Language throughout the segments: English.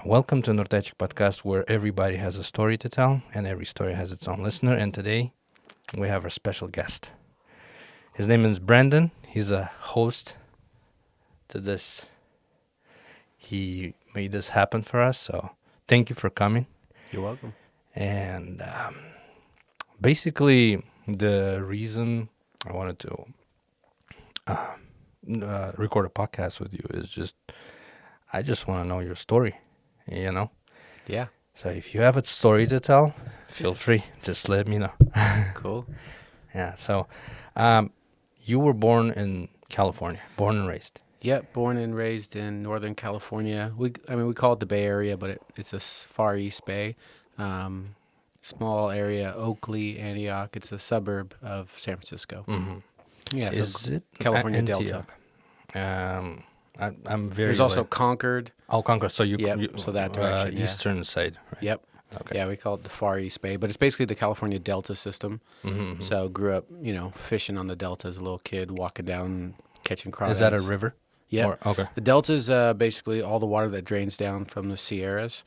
Welcome to Nurtaichik podcast, where everybody has a story to tell and every story has its own listener. And today we have our special guest. His name is Brandon. He's a host to this. He made this happen for us. So thank you for coming. You're welcome. And basically, the reason I wanted to record a podcast with you is I just want to know your story, Yeah. So if you have a story to tell, feel free. Just let me know. Cool. Yeah. So you were born in California, born and raised. Yep. Born and raised in Northern California. We call it the Bay Area, but it's a far East Bay. Small area, Oakley, Antioch. It's a suburb of San Francisco. Mm-hmm. Yeah. Is So it California Antioch? Delta. I'm very. There's also Concord. Oh, Concord. So So that direction. Yeah. eastern side. Right? Yep. Okay. Yeah, we call it the Far East Bay, but it's basically the California Delta system. Mm-hmm. So grew up, fishing on the Delta as a little kid, walking down, catching crawdads. Is that a river? Yeah. Okay. The Delta is basically all the water that drains down from the Sierras,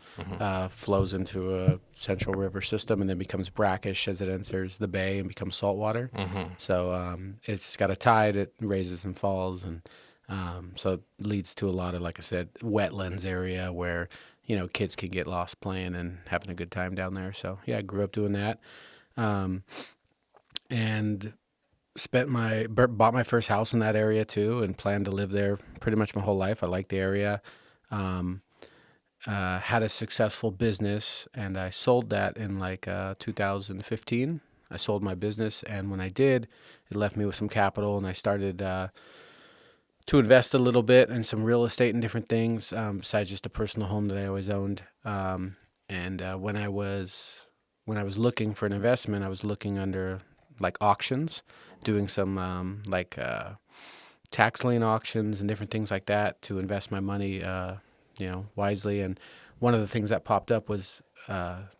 flows into a central river system, and then becomes brackish as it enters the bay and becomes saltwater. Mm-hmm. So it's got a tide, it raises and falls, and so it leads to a lot of, like I said, wetlands area where kids can get lost playing and having a good time down there. So yeah, I grew up doing that, and bought my first house in that area too, and planned to live there pretty much my whole life. I liked the area. Had a successful business, and I sold that in 2015. I sold my business, and when I did, it left me with some capital, and I started to invest a little bit in some real estate and different things, besides just a personal home that I always owned. And when I was looking for an investment, I was looking under auctions, doing some tax lien auctions and different things like that to invest my money, wisely. And one of the things that popped up was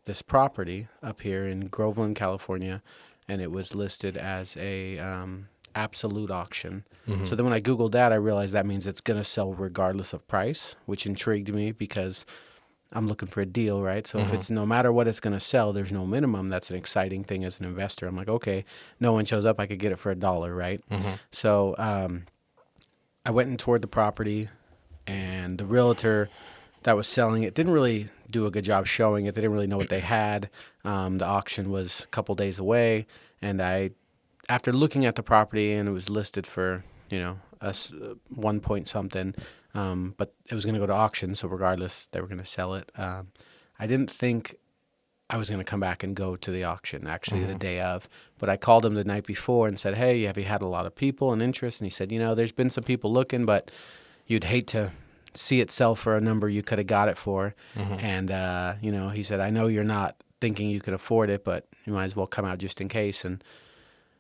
this property up here in Groveland, California, and it was listed as a absolute auction. Mm-hmm. So then when I Googled that, I realized that means it's going to sell regardless of price, which intrigued me because I'm looking for a deal, right? So if it's no matter what it's going to sell, there's no minimum. That's an exciting thing as an investor. I'm like, okay, no one shows up, I could get it for $1, right? Mm-hmm. So I went and toured the property, and the realtor that was selling it didn't really do a good job showing it. They didn't really know what they had. The auction was a couple days away, and after looking at the property, and it was listed for, 1 point something, but it was going to go to auction, so regardless, they were going to sell it. I didn't think I was going to come back and go to the auction, actually, the day of. But I called him the night before and said, hey, have you had a lot of people and interest? And he said, there's been some people looking, but you'd hate to see it sell for a number you could have got it for. And, he said, I know you're not thinking you could afford it, but you might as well come out just in case. And,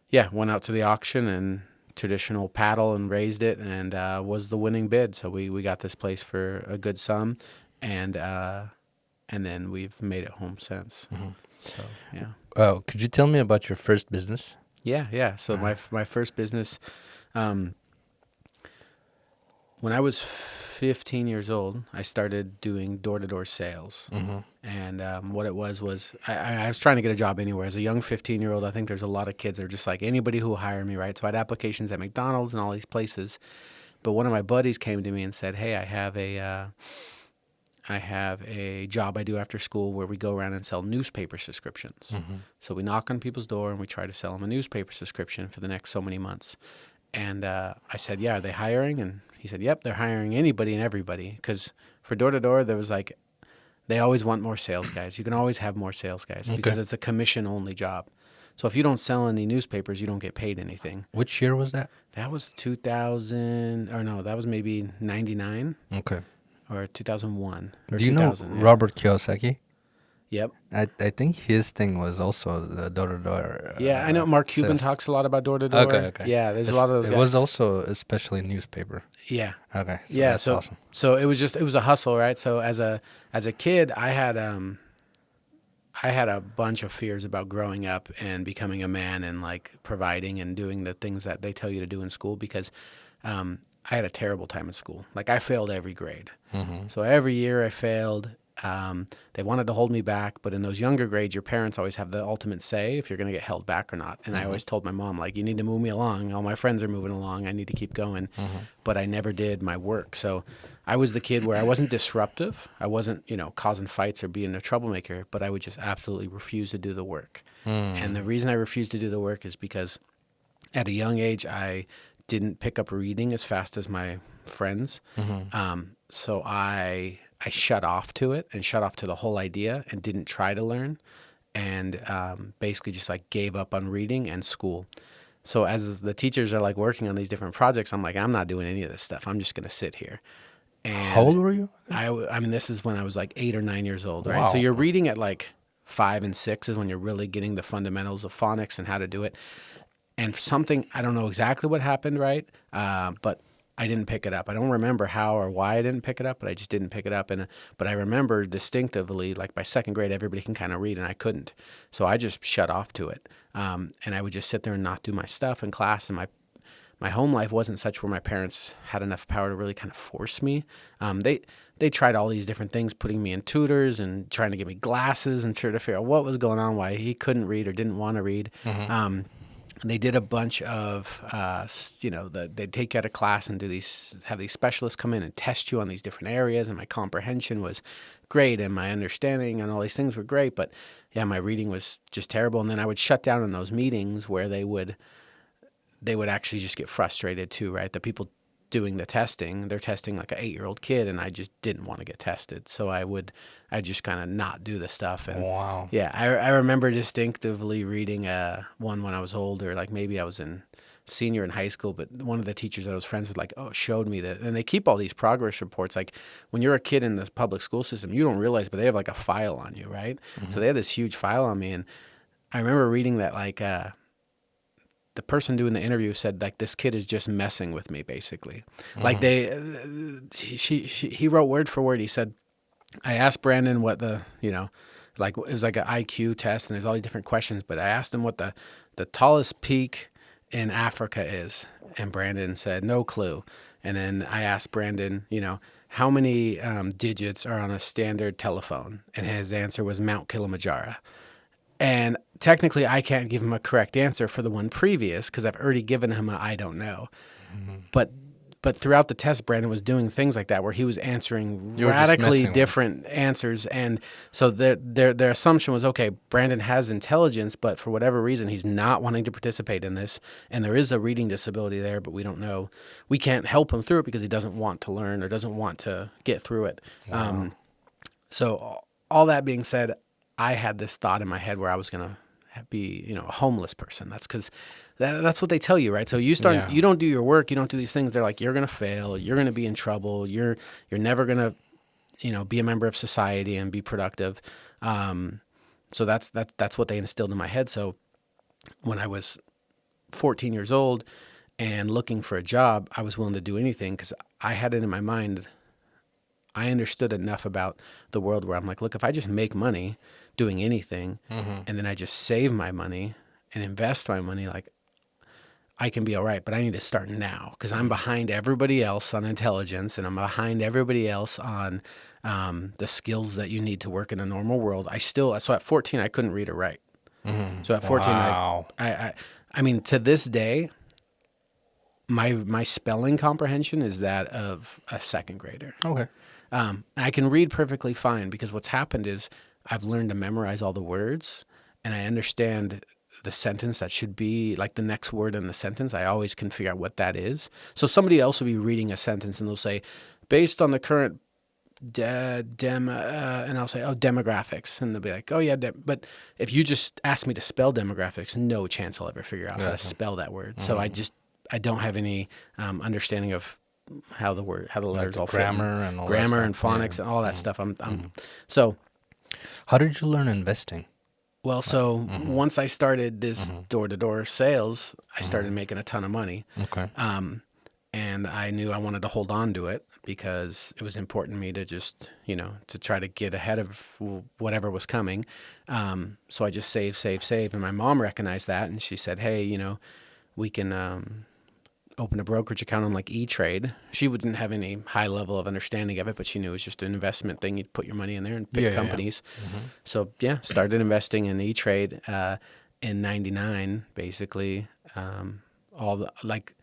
yeah, went out to the auction and traditional paddle and raised it, and was the winning bid. So we got this place for a good sum, and then we've made it home since. So yeah. Oh, could you tell me about your first business? Yeah. So my first business, when I was 15 years old, I started doing door-to-door sales. And what it was I was trying to get a job anywhere. As a young 15-year-old, I think there's a lot of kids that are just like, anybody who will hire me, right? So I had applications at McDonald's and all these places. But one of my buddies came to me and said, hey, I have a job I do after school where we go around and sell newspaper subscriptions. So we knock on people's door and we try to sell them a newspaper subscription for the next so many months. And I said, yeah, are they hiring? And he said, yep, they're hiring anybody and everybody. Because for door-to-door, there was they always want more sales guys. You can always have more sales guys because it's a commission-only job. So if you don't sell any newspapers, you don't get paid anything. Which year was that? That was 2000, or no, that was maybe 99. Okay. Or 2001. Or Do you know 2000, yeah. Robert Kiyosaki? Yep. I think his thing was also the door-to-door. Yeah, I know Mark Cuban sales. talks a lot about door-to-door. Okay. Yeah, there's a lot of those guys. It was also especially newspaper. Yeah. Okay. So Yeah, that's awesome. So it was a hustle, right? So as a kid, I had a bunch of fears about growing up and becoming a man and providing and doing the things that they tell you to do in school because I had a terrible time in school. Like I failed every grade. Mm-hmm. So every year I failed. They wanted to hold me back, but in those younger grades, your parents always have the ultimate say if you're going to get held back or not. And I always told my mom, like, you need to move me along. All my friends are moving along. I need to keep going. But I never did my work. So I was the kid where I wasn't disruptive. I wasn't, causing fights or being a troublemaker, but I would just absolutely refuse to do the work. And the reason I refused to do the work is because at a young age, I didn't pick up reading as fast as my friends. So I shut off to it and shut off to the whole idea and didn't try to learn, and basically just like gave up on reading and school. So as the teachers are like working on these different projects, I'm like, I'm not doing any of this stuff. I'm just going to sit here. And How old were you? I mean, this is when I was like 8 or 9 years old, right? Wow. So you're reading at like 5 and 6 is when you're really getting the fundamentals of phonics and how to do it. And something, I don't know exactly what happened, right? But I didn't pick it up. I don't remember how or why I didn't pick it up, but I just didn't pick it up. But I remember distinctively, like by second grade, everybody can kind of read, and I couldn't. So I just shut off to it. And I would just sit there and not do my stuff in class. And my home life wasn't such where my parents had enough power to really kind of force me. They tried all these different things, putting me in tutors and trying to give me glasses and trying to figure out what was going on, why he couldn't read or didn't want to read. They did a bunch of, they'd take you out of class and have these specialists come in and test you on these different areas. And my comprehension was great, and my understanding and all these things were great. But yeah, my reading was just terrible. And then I would shut down in those meetings where they would actually just get frustrated too, right? The people doing the testing, they're testing like an 8-year-old kid, and I just didn't want to get tested. So I just kind of not do the stuff. And Wow. yeah, I remember distinctively reading one when I was older, like maybe I was in senior in high school, but one of the teachers that I was friends with, showed me that, and they keep all these progress reports. Like when you're a kid in the public school system, you don't realize, but they have like a file on you, right? So they had this huge file on me, and I remember reading that the person doing the interview said like this kid is just messing with me, basically. Like he wrote word for word. He said, I asked Brandon what like it was like an IQ test, and there's all these different questions, but I asked him what the tallest peak in Africa is, and Brandon said no clue. And then I asked Brandon, how many digits are on a standard telephone, and his answer was Mount Kilimanjaro. And technically, I can't give him a correct answer for the one previous because I've already given him I don't know. But throughout the test, Brandon was doing things like that where he was answering radically different answers. And so their assumption was, okay, Brandon has intelligence, but for whatever reason, he's not wanting to participate in this. And there is a reading disability there, but we don't know. We can't help him through it because he doesn't want to learn or doesn't want to get through it. Wow. So all that being said, I had this thought in my head where I was going to be, a homeless person. That's because that's what they tell you, right? So you don't do your work, you don't do these things. They're like, you're going to fail, you're going to be in trouble, you're never going to, be a member of society and be productive. So that's what they instilled in my head. So when I was 14 years old and looking for a job, I was willing to do anything because I had it in my mind. I understood enough about the world where I'm like, look, if I just make money doing anything, and then I just save my money and invest my money, like I can be all right, but I need to start now because I'm behind everybody else on intelligence, and I'm behind everybody else on the skills that you need to work in a normal world. So at 14, I couldn't read or write. So at 14, Wow. I mean, to this day, my spelling comprehension is that of a second grader. Okay. I can read perfectly fine because what's happened is I've learned to memorize all the words, and I understand the sentence that should be like the next word in the sentence. I always can figure out what that is. So somebody else will be reading a sentence and they'll say, based on the current and I'll say, demographics. And they'll be like, oh yeah. But if you just ask me to spell demographics, no chance I'll ever figure out how to spell that word. So I don't have any understanding of how the letters all fit. Grammar and all that grammar and stuff. phonics and all that stuff. So How did you learn investing? well, so once I started this door-to-door sales, I started making a ton of money. Okay. And I knew I wanted to hold on to it because it was important to me to just, to try to get ahead of whatever was coming. So I just save. And my mom recognized that, and she said, hey, we can open a brokerage account on like E-Trade. She wouldn't have any high level of understanding of it, but she knew it was just an investment thing. You'd put your money in there and pick companies. So yeah, started investing in E-Trade in '99, basically. All the like,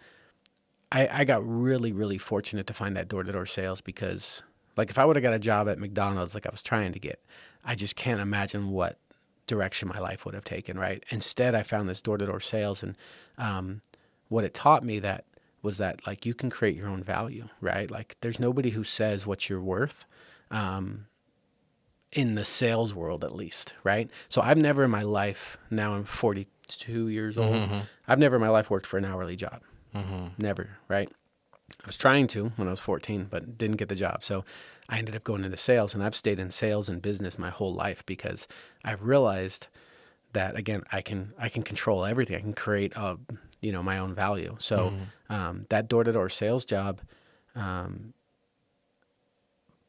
I got really, really fortunate to find that door-to-door sales because, like, if I would have got a job at McDonald's like I was trying to get, I just can't imagine what direction my life would have taken, right? Instead, I found this door-to-door sales, and what it taught me that was that, like, you can create your own value, right? Like, there's nobody who says what you're worth, in the sales world at least, right? So I've never in my life, now I'm 42 years old, I've never in my life worked for an hourly job. Never, right? I was trying to when I was 14, but didn't get the job. So I ended up going into sales, and I've stayed in sales and business my whole life because I've realized that, again, I can control everything. I can create my own value. So that door-to-door sales job,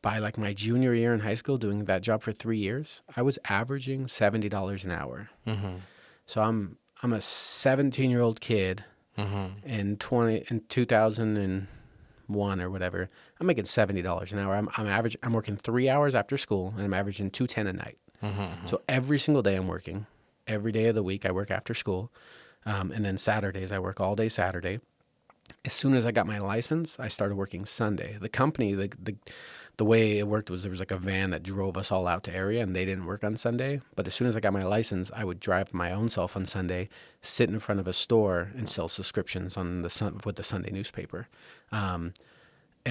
by like my junior year in high school, doing that job for 3 years, I was averaging $70 an hour. So I'm a 17-year-old kid. In 2001 or whatever, I'm making $70 an hour. I'm working 3 hours after school, and I'm averaging $210 a night. So every single day I'm working. Every day of the week I work after school, and then Saturdays I work all day Saturday. As soon as I got my license, I started working Sunday. The company, the way it worked was there was like a van that drove us all out to area, and they didn't work on Sunday. But as soon as I got my license, I would drive my own self on Sunday, sit in front of a store, and sell subscriptions on with the Sunday newspaper. And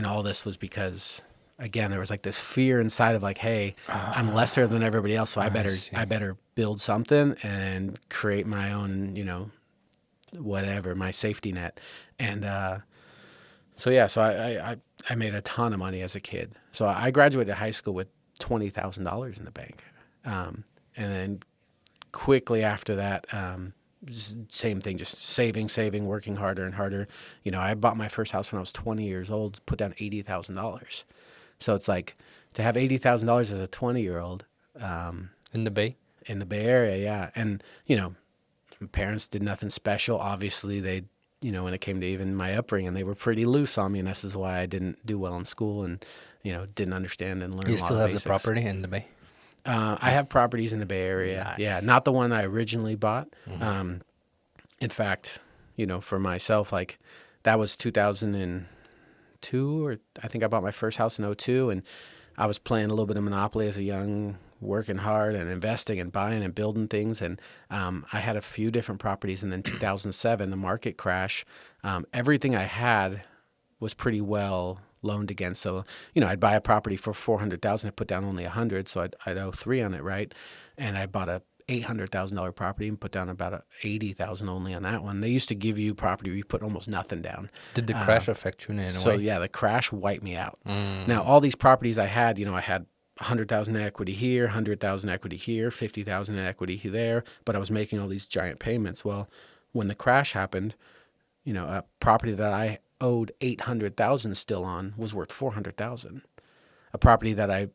all this was because, again, there was like this fear inside of like, hey, I'm lesser than everybody else, so I better build something and create my own, whatever, my safety net. And so I made a ton of money as a kid. So I graduated high school with $20,000 in the bank. And then quickly after that, same thing, just saving, working harder and harder. I bought my first house when I was 20 years old, put down $80,000. So it's like to have $80,000 as a 20-year-old. In the Bay? In the Bay Area, yeah. And, my parents did nothing special. Obviously, they, when it came to even my upbringing, they were pretty loose on me, and this is why I didn't do well in school and, didn't understand and learn a lot of basics. You still have the property in the Bay? I have properties in the Bay Area. Nice. Yeah, not the one I originally bought. In fact, for myself, like that was 2002, or I think I bought my first house in '02, and I was playing a little bit of Monopoly as a young, working hard and investing and buying and building things. And I had a few different properties. And then 2007, the market crash, everything I had was pretty well loaned against. So, I'd buy a property for $400,000, I'd put down only $100, so I'd owe $300 on it, right? And I bought a $800,000 property and put down about $80,000 only on that one. They used to give you property where you put almost nothing down. Did the crash affect you in any way? So yeah, the crash wiped me out. Now all these properties I had, I had 100,000 in equity here, 100,000 equity here, 50,000 in equity there, but I was making all these giant payments. Well, when the crash happened, a property that I owed 800,000 still on was worth 400,000. A property that I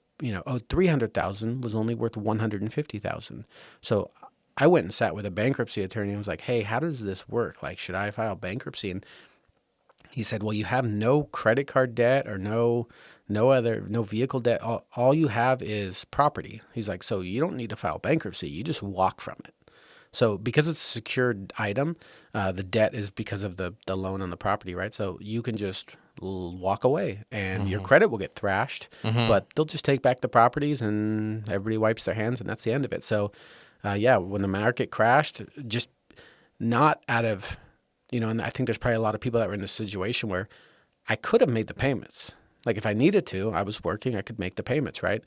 owed 300,000 was only worth 150,000. So I went and sat with a bankruptcy attorney and was like, hey, how does this work? Like, should I file bankruptcy? And he said, well, you have no credit card debt or no vehicle debt. All you have is property. He's like, so you don't need to file bankruptcy. You just walk from it. So because it's a secured item, the debt is because of the loan on the property, right? So you can just walk away and your credit will get thrashed, but they'll just take back the properties and everybody wipes their hands and that's the end of it. So when the market crashed, just not out of, and I think there's probably a lot of people that were in this situation where I could have made the payments. Like if I needed to, I was working, I could make the payments, right?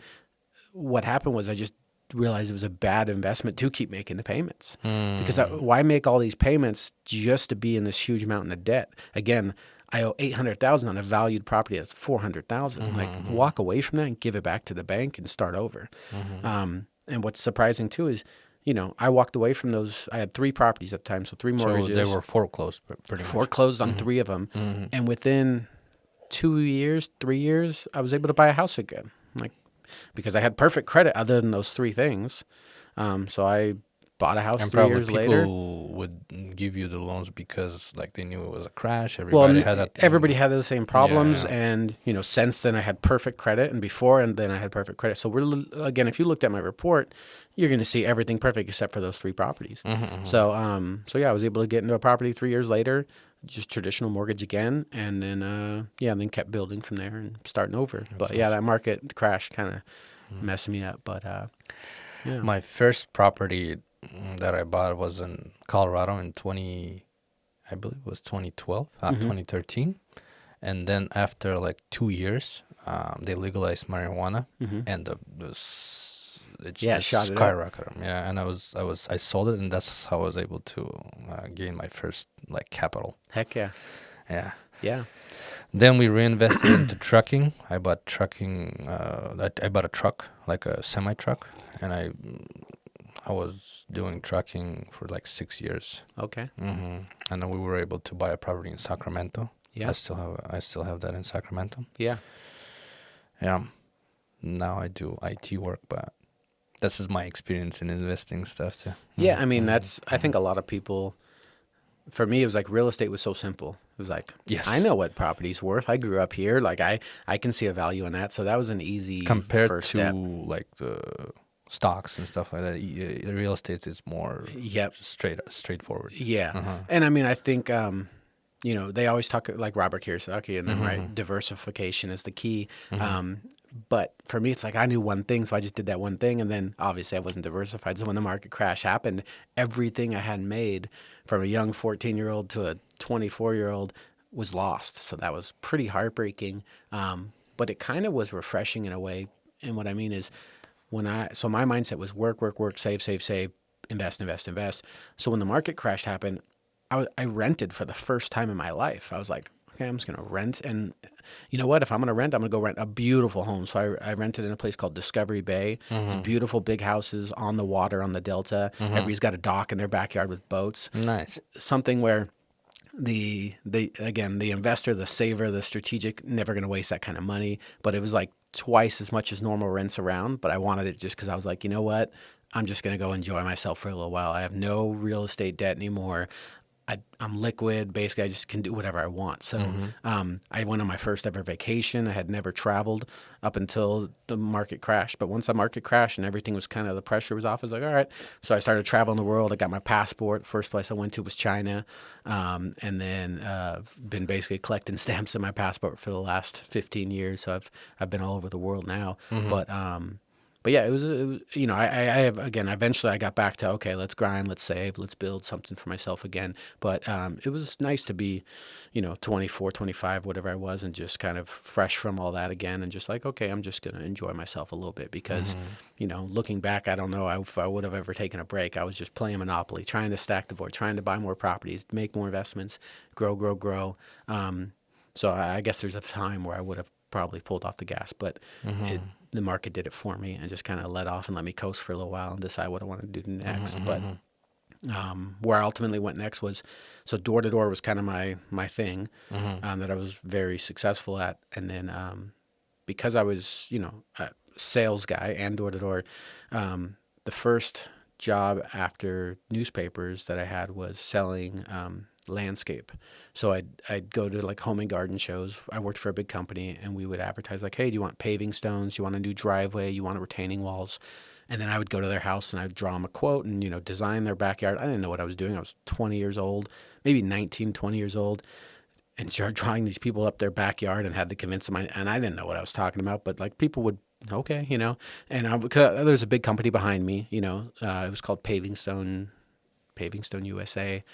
What happened was I just realized it was a bad investment to keep making the payments because why make all these payments just to be in this huge mountain of debt? Again, I owe 800,000 on a valued property that's 400,000. Like walk away from that and give it back to the bank and start over. And what's surprising too is, I walked away from those. I had 3 properties at the time, so 3 mortgages. So they were foreclosed, pretty much. Foreclosed on 3 of them, and within 2 years, 3 years, I was able to buy a house again. Like because I had perfect credit other than those 3 things. So I bought a house And 3 years probably later. people would give you the loans because like they knew it was a crash. Well, Everybody had that. everybody had the same Yeah, problems, yeah. and since then I had perfect credit, and before and then I had perfect credit. So again, if you looked at my report, you're going to see everything perfect except for those 3 properties. So yeah, I was able to get into a property 3 years later, just traditional mortgage again, and then and then kept building from there and starting over. But yeah, that market crash kind of messed me up. But yeah, My first property that I bought was in Colorado in I believe it was 2012, 2013. And then after like 2 years, they legalized marijuana, and it Yeah, just shot it up. skyrocketed. Yeah, and I sold it, and that's how I was able to gain my first like capital. Heck yeah, Yeah. yeah. Then we reinvested into trucking. I bought trucking. I bought a truck, like a semi truck, and I was doing trucking for like 6 years. Okay. And then we were able to buy a property in Sacramento. Yeah. I still have that in Sacramento. Yeah. Yeah. Now I do IT work, but this is my experience in investing stuff too. Yeah, I mean, I think a lot of people, for me, it was like real estate was so simple. It was like, Yes. I know what property's worth. I grew up here. Like, I can see a value in that. So that was an easy Compared first to step. like the stocks and stuff like that, real estate is more Yep. straightforward. Yeah. And I mean, I think, they always talk like Robert Kiyosaki and then, right? Diversification is the key. But for me, it's like I knew one thing, so I just did that one thing. And then obviously I wasn't diversified. So when the market crash happened, everything I had made from a young 14-year-old to a 24-year-old was lost. So that was pretty heartbreaking. But it kind of was refreshing in a way. And what I mean is so my mindset was work, save, invest. So when the market crash happened, I rented for the first time in my life. I was like, okay, I'm just going to rent. And you know what? If I'm going to rent, I'm going to go rent a beautiful home. So I rented in a place called Discovery Bay. It's beautiful, big houses on the water, on the Delta. Everybody's got a dock in their backyard with boats. Nice. Something where the investor, the saver, the strategic, never going to waste that kind of money. But it was like twice as much as normal rents around. But I wanted it just because I was like, you know what? I'm just going to go enjoy myself for a little while. I have no real estate debt anymore. I'm liquid. Basically, I just can do whatever I want. So I went on my first ever vacation. I had never traveled up until the market crashed. But once the market crashed and everything was kind of, the pressure was off, I was like, all right. So I started traveling the world. I got my passport. First place I went to was China. And then been basically collecting stamps in my passport for the last 15 years. So I've been all over the world now. But yeah, it was I have, again, eventually I got back to, okay, let's grind, let's save, let's build something for myself again. But it was nice to be, 24, 25, whatever I was, and just kind of fresh from all that again, and just like, okay, I'm just going to enjoy myself a little bit because, looking back, I don't know if I would have ever taken a break. I was just playing Monopoly, trying to stack the void, trying to buy more properties, make more investments, grow. So I guess there's a time where I would have probably pulled off the gas, but the market did it for me and just kind of let off and let me coast for a little while and decide what I wanted to do next. But where I ultimately went next was, so door to door was kind of my thing that I was very successful at. And then because I was, a sales guy and door to door, the first job after newspapers that I had was selling landscape. So I'd go to like home and garden shows. I worked for a big company and we would advertise like, hey, do you want paving stones? You want a new driveway? You want retaining walls? And then I would go to their house and I'd draw them a quote and, design their backyard. I didn't know what I was doing. I was 20 years old, maybe 19, 20 years old, and started drawing these people up their backyard and had to convince them. And I didn't know what I was talking about, but like people would, okay, and because there's a big company behind me, it was called Paving Stone USA.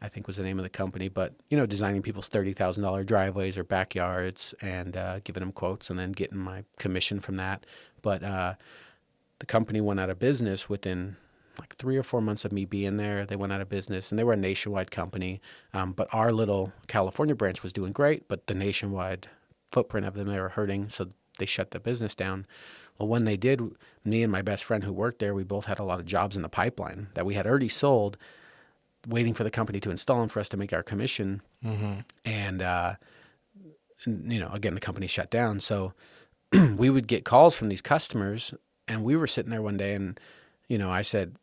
I think was the name of the company, but designing people's $30,000 driveways or backyards and giving them quotes and then getting my commission from that. But the company went out of business within like 3 or 4 months of me being there. They went out of business and they were a nationwide company. But our little California branch was doing great, but the nationwide footprint of them, they were hurting. So they shut the business down. Well, when they did, me and my best friend who worked there, we both had a lot of jobs in the pipeline that we had already sold, waiting for the company to install them for us to make our commission. And, again, the company shut down. So we would get calls from these customers and we were sitting there one day and, I said,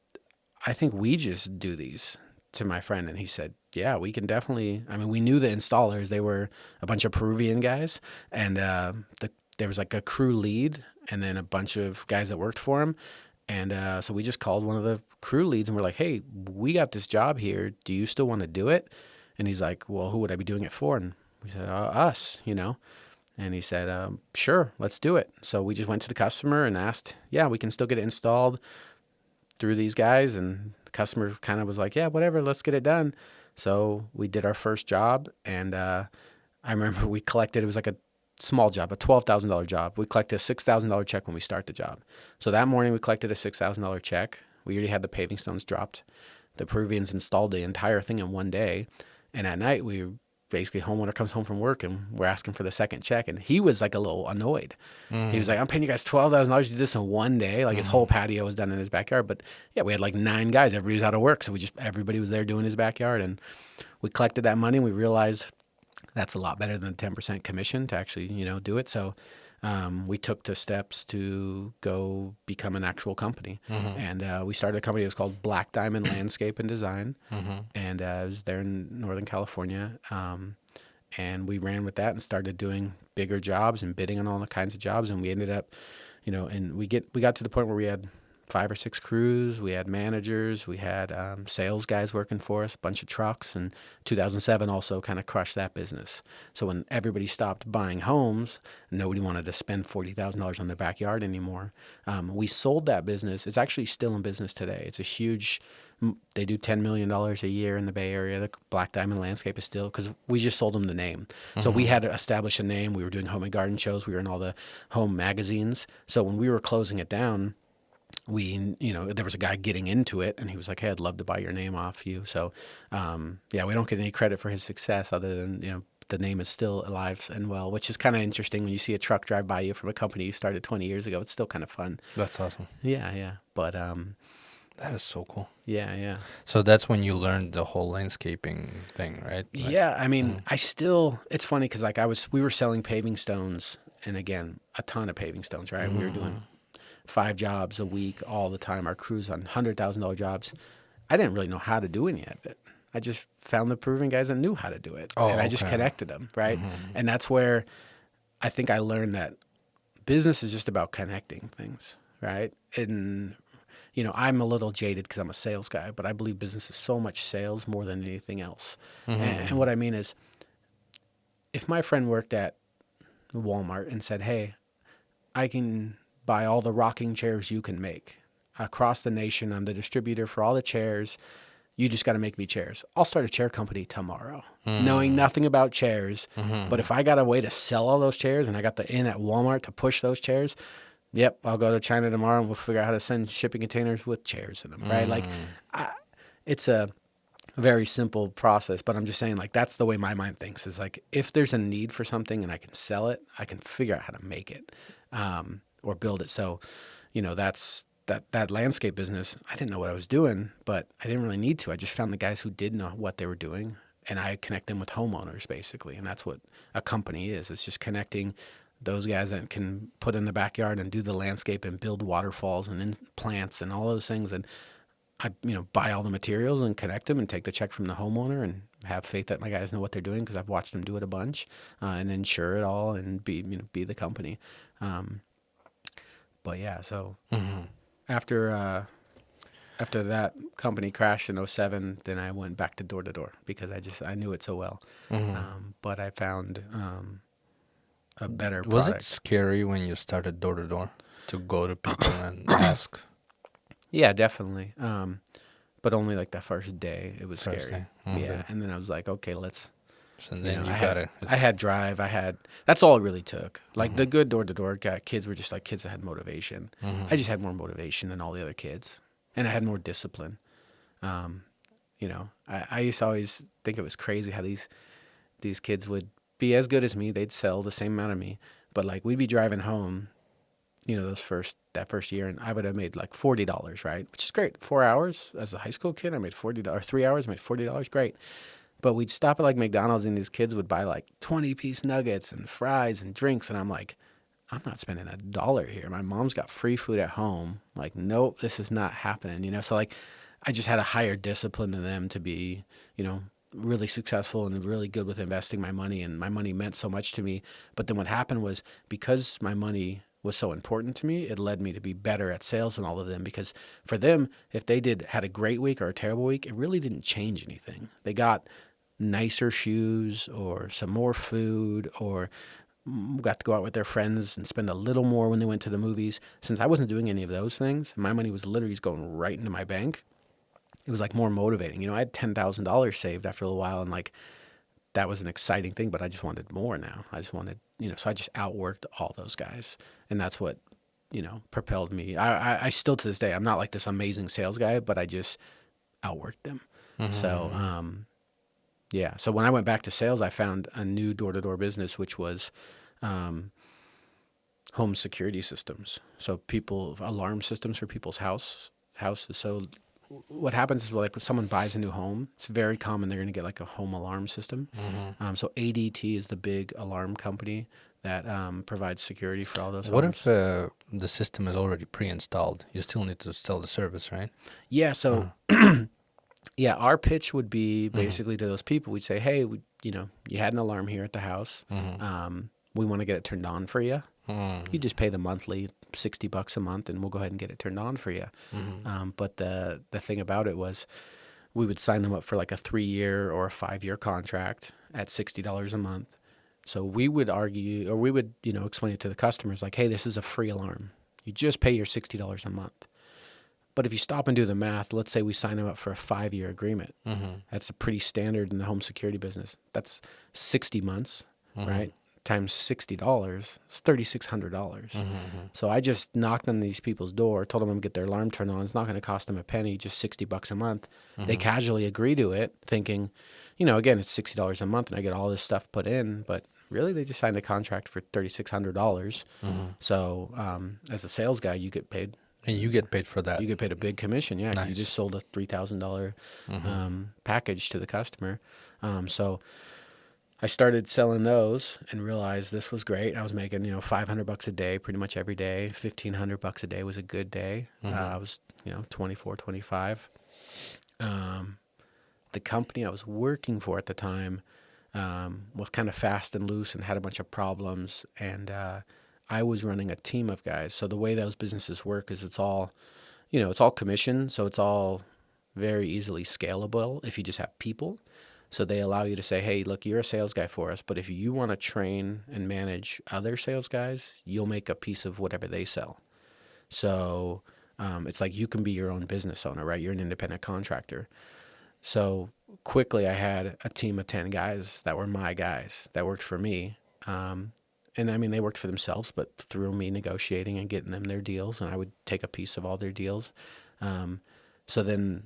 I think we just do these, to my friend. And he said, yeah, we can definitely. I mean, we knew the installers. They were a bunch of Peruvian guys. And there was like a crew lead and then a bunch of guys that worked for him. And so we just called one of the crew leads and we're like, hey, we got this job here. Do you still want to do it? And he's like, well, who would I be doing it for? And we said, us, you know. And he said, sure, let's do it. So we just went to the customer and asked, yeah, we can still get it installed through these guys. And the customer kind of was like, yeah, whatever, let's get it done. So we did our first job. And I remember we collected, it was like a small job, a $12,000 job. We collected a $6,000 check when we start the job. So that morning we collected a $6,000 check. We already had the paving stones dropped. The Peruvians installed the entire thing in one day. And at night we basically, homeowner comes home from work and we're asking for the second check. And he was like a little annoyed. He was like, I'm paying you guys $12,000 to do this in one day. Like his whole patio was done in his backyard. But yeah, we had like 9 guys. Everybody was out of work. So everybody was there doing his backyard. And we collected that money and we realized that's a lot better than 10% commission to actually, do it. So we took the steps to go become an actual company. And we started a company that was called Black Diamond Landscape and Design. And it was there in Northern California. And we ran with that and started doing bigger jobs and bidding on all the kinds of jobs. And we ended up, and we got to the point where we had 5 or 6 crews. We had managers. We had sales guys working for us, a bunch of trucks. And 2007 also kind of crushed that business. So when everybody stopped buying homes, nobody wanted to spend $40,000 on their backyard anymore. We sold that business. It's actually still in business today. It's a huge, they do $10 million a year in the Bay Area. The Black Diamond Landscape is still, because we just sold them the name. So we had to establish a name. We were doing home and garden shows. We were in all the home magazines. So when we were closing it down, there was a guy getting into it and he was like, hey, I'd love to buy your name off you. So, we don't get any credit for his success other than, the name is still alive and well, which is kind of interesting when you see a truck drive by you from a company you started 20 years ago. It's still kind of fun. That's awesome. Yeah. But, that is so cool. Yeah. So that's when you learned the whole landscaping thing, right? Yeah. I mean, it's funny because we were selling paving stones and again, a ton of paving stones, right? We were doing 5 jobs a week all the time. Our crews on $100,000 jobs. I didn't really know how to do any of it. I just found the Peruvian guys that knew how to do it. And I just connected them, right? And that's where I think I learned that business is just about connecting things, right? And, I'm a little jaded because I'm a sales guy, but I believe business is so much sales more than anything else. And what I mean is, if my friend worked at Walmart and said, hey, I can buy all the rocking chairs you can make across the nation. I'm the distributor for all the chairs. You just got to make me chairs. I'll start a chair company tomorrow, knowing nothing about chairs. But if I got a way to sell all those chairs and I got the in at Walmart to push those chairs, yep, I'll go to China tomorrow and we'll figure out how to send shipping containers with chairs in them, right? Like, it's a very simple process, but I'm just saying, like, that's the way my mind thinks is like, if there's a need for something and I can sell it, I can figure out how to make it. Or build it. So, that's that landscape business. I didn't know what I was doing, but I didn't really need to. I just found the guys who did know what they were doing, and I connect them with homeowners basically. And that's what a company is. It's just connecting those guys that can put in the backyard and do the landscape and build waterfalls and plants and all those things. And I, buy all the materials and connect them and take the check from the homeowner and have faith that my guys know what they're doing because I've watched them do it a bunch, and insure it all and be the company. But yeah, so after that company crashed in 2007, then I went back to door because I knew it so well. But I found a better product. Was it scary when you started door to door to go to people and ask? Yeah, definitely. But only like that first day, it was scary. Okay. Yeah, and then I was like, okay, let's. So then you got it. I had drive. That's all it really took. Like the good door-to-door kids were just like kids that had motivation. I just had more motivation than all the other kids. And I had more discipline. I used to always think it was crazy how these kids would be as good as me. They'd sell the same amount of me. But like we'd be driving home, that first year, and I would have made like $40, right? Which is great. 4 hours as a high school kid, I made $40. 3 hours, I made $40. Great. But we'd stop at like McDonald's and these kids would buy like 20-piece nuggets and fries and drinks. And I'm like, I'm not spending $1 here. My mom's got free food at home. Like, nope, this is not happening. So like I just had a higher discipline than them to be, really successful and really good with investing my money. And my money meant so much to me. But then what happened was, because my money was so important to me, it led me to be better at sales than all of them. Because for them, if they had a great week or a terrible week, it really didn't change anything. They got nicer shoes or some more food, or got to go out with their friends and spend a little more when they went to the movies. Since I wasn't doing any of those things, my money was literally just going right into my bank. It was like more motivating. I had $10,000 saved after a little while, and like that was an exciting thing, but I just wanted more now. I just wanted, so I just outworked all those guys, and that's what, propelled me. I still to this day, I'm not like this amazing sales guy, but I just outworked them. So, yeah. So when I went back to sales, I found a new door-to-door business, which was home security systems. So alarm systems for people's houses. So what happens is, like, when someone buys a new home, it's very common they're going to get like a home alarm system. So ADT is the big alarm company that provides security for all those What homes. if the system is already pre-installed? You still need to sell the service, right? Yeah. So yeah, our pitch would be basically to those people. We'd say, hey, you had an alarm here at the house. We want to get it turned on for you. You just pay the monthly $60 a month, and we'll go ahead and get it turned on for you. But the thing about it was, we would sign them up for like a 3-year or a 5-year contract at $60 a month. So we would argue, or we would, explain it to the customers like, hey, this is a free alarm. You just pay your $60 a month. But if you stop and do the math, let's say we sign them up for a 5-year agreement. That's a pretty standard in the home security business. That's 60 months, right? Times $60, it's $3,600. So I just knocked on these people's door, told them I'm going to get their alarm turned on. It's not going to cost them a penny, just $60 a month. They casually agree to it, thinking, again, it's $60 a month and I get all this stuff put in. But really, they just signed a contract for $3,600. So as a sales guy, you get paid. And you get paid for that. You get paid a big commission, yeah. 'Cause Nice. you just sold a $3,000 package to the customer. So I started selling those and realized this was great. I was making, $500 a day, pretty much every day. $1,500 a day was a good day. I was, 24, 25. The company I was working for at the time was kind of fast and loose and had a bunch of problems. And I was running a team of guys. So the way those businesses work is it's all commission. So it's all very easily scalable if you just have people. So they allow you to say, hey, look, you're a sales guy for us, but if you want to train and manage other sales guys, you'll make a piece of whatever they sell. So it's like you can be your own business owner, right? You're an independent contractor. So quickly I had a team of 10 guys that were my guys that worked for me. And I mean, they worked for themselves, but through me negotiating and getting them their deals, and I would take a piece of all their deals. So then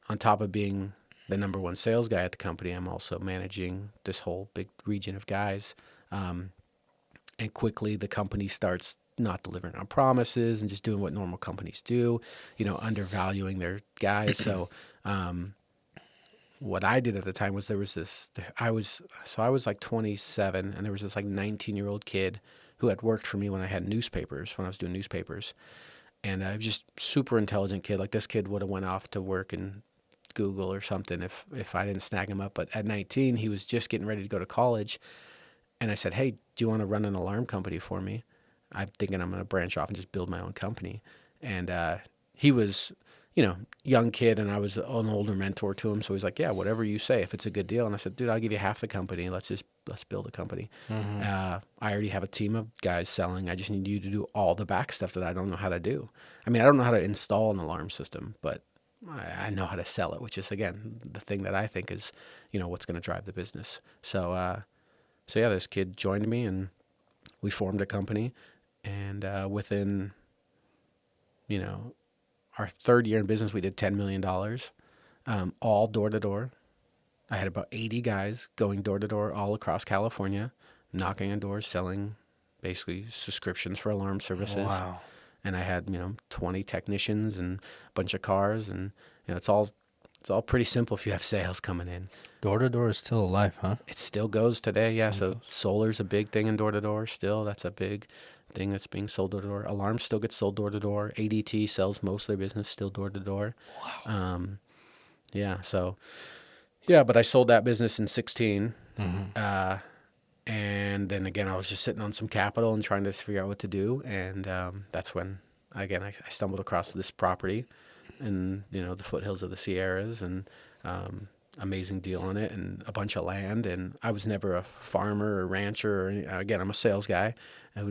on top of being the number one sales guy at the company, I'm also managing this whole big region of guys. And quickly the company starts not delivering on promises and just doing what normal companies do, undervaluing their guys. So what I did at the time was I was like 27, and there was this like 19-year-old kid who had worked for me when I was doing newspapers. And I was just super intelligent kid. Like, this kid would have went off to work in Google or something if I didn't snag him up. But at 19, he was just getting ready to go to college. And I said, hey, do you want to run an alarm company for me? I'm thinking I'm going to branch off and just build my own company. And he was, young kid, and I was an older mentor to him. So he's like, yeah, whatever you say, if it's a good deal. And I said, dude, I'll give you half the company. Let's build a company. I already have a team of guys selling. I just need you to do all the back stuff that I don't know how to do. I mean, I don't know how to install an alarm system, but I know how to sell it, which is, again, the thing that I think is, what's going to drive the business. So yeah, this kid joined me, and we formed a company. And within, our third year in business, we did $10 million, all door to door. I had about 80 guys going door to door all across California, knocking on doors, selling basically subscriptions for alarm services. Wow. And I had, 20 technicians and a bunch of cars, and it's all pretty simple if you have sales coming in. Door to door is still alive, huh? It still goes today, yeah. So solar's a big thing in door to door still. That's a big thing that's being sold door to door. Alarms still get sold door to door. ADT sells most of their business still door to door. Wow. Yeah. So, yeah, but I sold that business in 16. And then again, I was just sitting on some capital and trying to figure out what to do. And that's when, again, I stumbled across this property in, the foothills of the Sierras, and amazing deal on it, and a bunch of land. And I was never a farmer or rancher or again, I'm a sales guy who,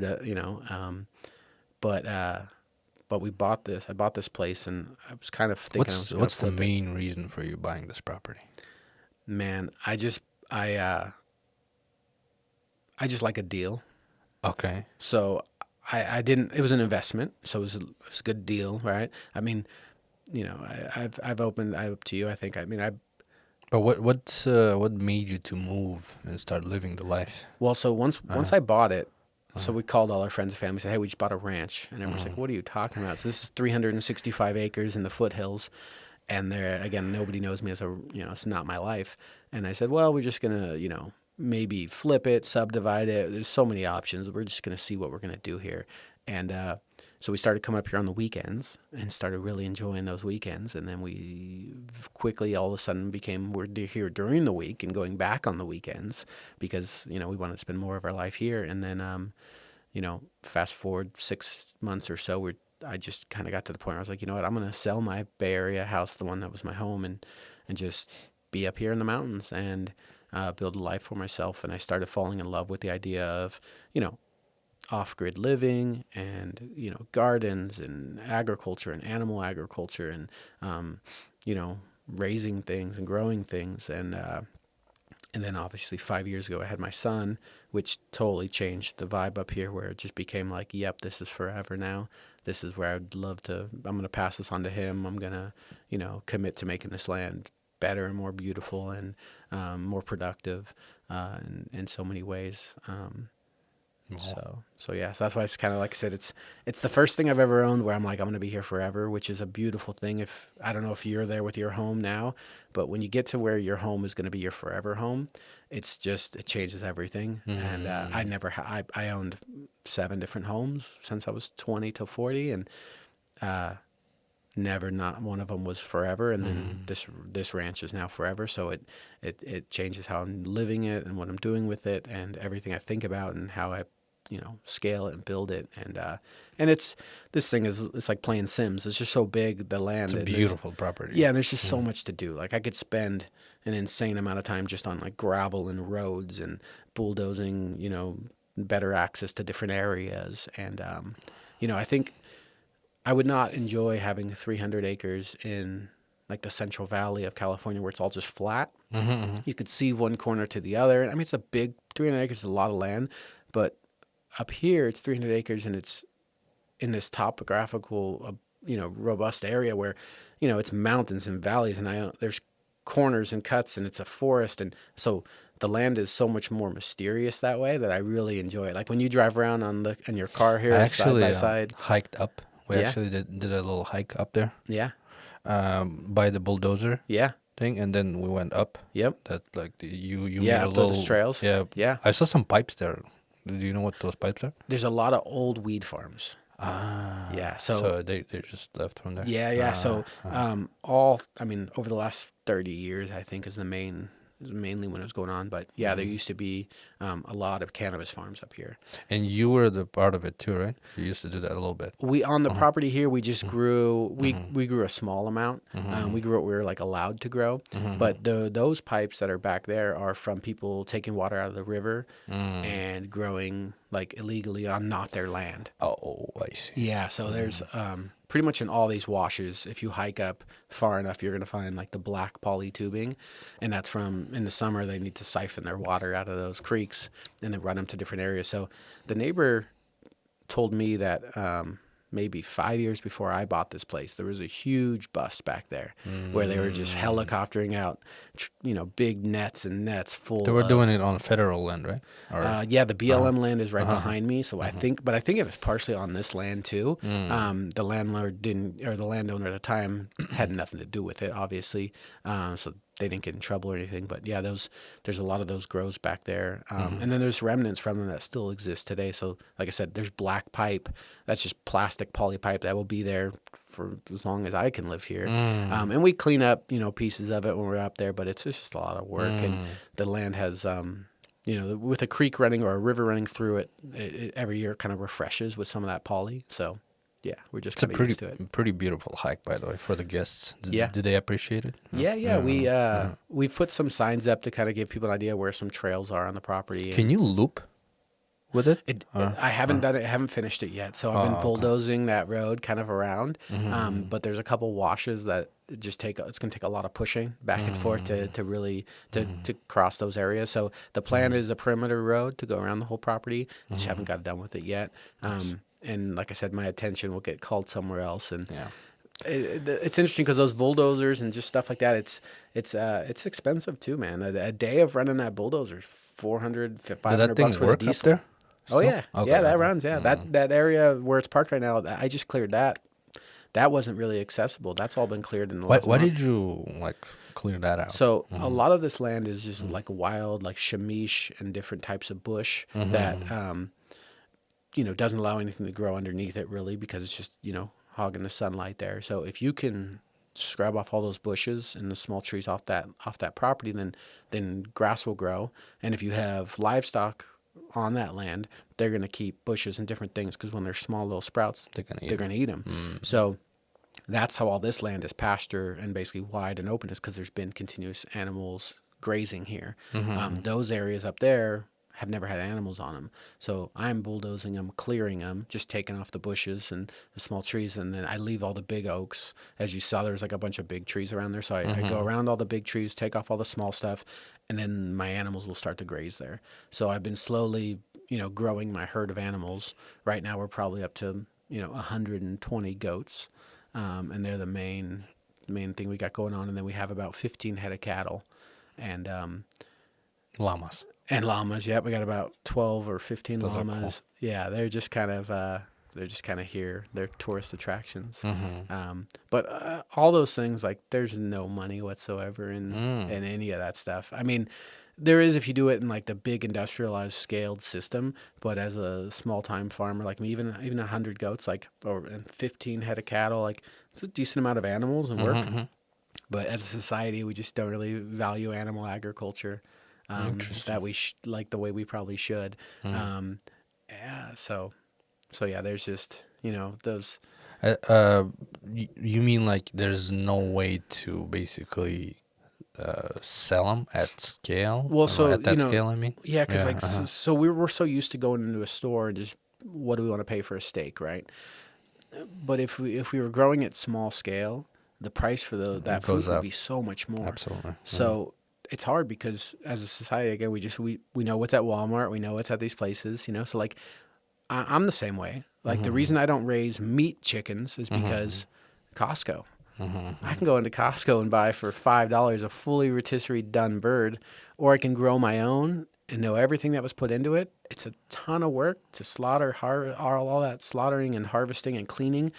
but we bought this. I bought this place, and I was kind of thinking I was going to What's the flip it. main reason for you buying this property? Man, I just like a deal. Okay. So I didn't. It was an investment, so it was a good deal, right? I mean, I've opened. I up to you. I think. I mean, But what made you to move and start living the life? Well, so once I bought it, so we called all our friends and family, said, "Hey, we just bought a ranch," and everyone's like, "What are you talking about?" So this is 365 acres in the foothills, and there again, nobody knows me as it's not my life. And I said, "Well, we're just gonna, maybe flip it, subdivide it. There's so many options. We're just gonna see what we're gonna do here." And so we started coming up here on the weekends and started really enjoying those weekends. And then we quickly, all of a sudden, we're here during the week and going back on the weekends because, we wanted to spend more of our life here. And then, fast forward 6 months or so, I just kind of got to the point where I was like, you know what, I'm going to sell my Bay Area house, the one that was my home, and just be up here in the mountains and build a life for myself. And I started falling in love with the idea of, off-grid living and, gardens and agriculture and animal agriculture and, raising things and growing things. And then obviously 5 years ago I had my son, which totally changed the vibe up here, where it just became like, yep, this is forever now. This is where I'm going to pass this on to him. I'm going to, commit to making this land better and more beautiful and more productive in so many ways. Wow. So yeah, so that's why it's kind of like I said, it's the first thing I've ever owned where I'm like, I'm going to be here forever, which is a beautiful thing. I don't know if you're there with your home now, but when you get to where your home is going to be your forever home, it changes everything. And I owned 7 different homes since I was 20 to 40, and never, not one of them was forever. And then this ranch is now forever. So it changes how I'm living it and what I'm doing with it and everything I think about and how I, scale it and build it. And it's like playing Sims. It's just so big, the land. It's a beautiful property. Yeah. There's just so much to do. Like I could spend an insane amount of time just on like gravel and roads and bulldozing, better access to different areas. And, I think I would not enjoy having 300 acres in like the Central Valley of California where it's all just flat. You could see one corner to the other. I mean, it's a big 300 acres is a lot of land, but up here it's 300 acres and it's in this topographical, robust area where, it's mountains and valleys, and there's corners and cuts, and it's a forest, and so the land is so much more mysterious that way that I really enjoy it. Like when you drive around in your car here, I actually side by side, hiked up. We Yeah. actually did a little hike up there yeah, by the bulldozer yeah, thing, and then we went up. yep, That like you made yeah, a up little those trails, Yeah, yeah. I saw some pipes there. Do you know what those pipes are? There's a lot of old weed farms. Yeah, so they just left from there. yeah. So over the last 30 years, I think is mainly when it was going on. But yeah, there used to be a lot of cannabis farms up here. And you were the part of it too, right? You used to do that a little bit. We on the property here, we just grew. We grew a small amount. We grew what we were like allowed to grow. But those pipes that are back there are from people taking water out of the river and growing like illegally on not their land. Oh, I see. Yeah, so there's pretty much in all these washes, if you hike up far enough, you're going to find like the black poly tubing. And that's from, in the summer, they need to siphon their water out of those creeks and then run them to different areas. So the neighbor told me that maybe 5 years before I bought this place, there was a huge bust back there where they were just helicoptering out, big nets and nets full. They were doing it on federal land, right? Or, Yeah, the BLM land is right behind me, so I think it was partially on this land too. The landlord didn't, or the landowner at the time had nothing to do with it, obviously. So they didn't get in trouble or anything. But yeah, there's a lot of those grows back there. And then there's remnants from them that still exist today. So like I said, there's black pipe. That's just plastic poly pipe that will be there for as long as I can live here. And we clean up, pieces of it when we're up there, but it's just a lot of work. And the land has, with a creek running or a river running through it every year it kind of refreshes with some of that poly. So yeah, we're just kind of used to it. Pretty beautiful hike, by the way, for the guests. Yeah. Did they appreciate it? Yeah. We've put some signs up to kind of give people an idea where some trails are on the property. Can you loop with it? I haven't done it. I haven't finished it yet. So I've been bulldozing that road kind of around. But there's a couple washes that it's going to take a lot of pushing back and forth to really to cross those areas. So the plan is a perimeter road to go around the whole property. Just haven't got done with it yet. And like I said, my attention will get called somewhere else. And it's interesting because those bulldozers and just stuff like that, it's expensive too, man. A day of running that bulldozer is $400, $500 thing for work the up diesel. there? Oh yeah, Okay, yeah, that runs. Yeah, that area where it's parked right now, I just cleared that. That wasn't really accessible. That's all been cleared in the last Why month. did you clear that out? So a lot of this land is just like wild, like shamish and different types of bush that doesn't allow anything to grow underneath it really because it's just hogging the sunlight there. So if you can scrub off all those bushes and the small trees off that property, then grass will grow. And if you have livestock on that land, they're going to keep bushes and different things because when they're small little sprouts, they're going to eat them. So that's how all this land is pasture and basically wide and open, is because there's been continuous animals grazing here. Those areas up there have never had animals on them. So I'm bulldozing them, clearing them, just taking off the bushes and the small trees. And then I leave all the big oaks. As you saw, there's like a bunch of big trees around there. So I go around all the big trees, take off all the small stuff, and then my animals will start to graze there. So I've been slowly, growing my herd of animals. Right now we're probably up to, 120 goats. And they're the main thing we got going on. And then we have about 15 head of cattle and Llamas. And llamas, yeah, we got about 12 or 15 Those llamas. are cool. Yeah, they're just kind of here. They're tourist attractions. But all those things, like, there's no money whatsoever in any of that stuff. I mean, there is if you do it in like the big industrialized scaled system, but as a small time farmer like me, even 100 goats, and 15 head of cattle, like, it's a decent amount of animals and work. But as a society, we just don't really value animal agriculture. That we like the way we probably should. So yeah, there's just those. You mean like there's no way to basically sell them at scale? Well, so at that scale, I mean. Yeah, because so we're so used to going into a store and just what do we want to pay for a steak, right? But if we were growing at small scale, the price for that food would be so much more. Absolutely. So. It's hard because as a society, again, we know what's at Walmart, we know what's at these places, So like, I'm the same way. Like the reason I don't raise meat chickens is because Costco. I can go into Costco and buy for $5 a fully rotisserie done bird, or I can grow my own and know everything that was put into it. It's a ton of work to slaughter, all that slaughtering and harvesting and cleaning.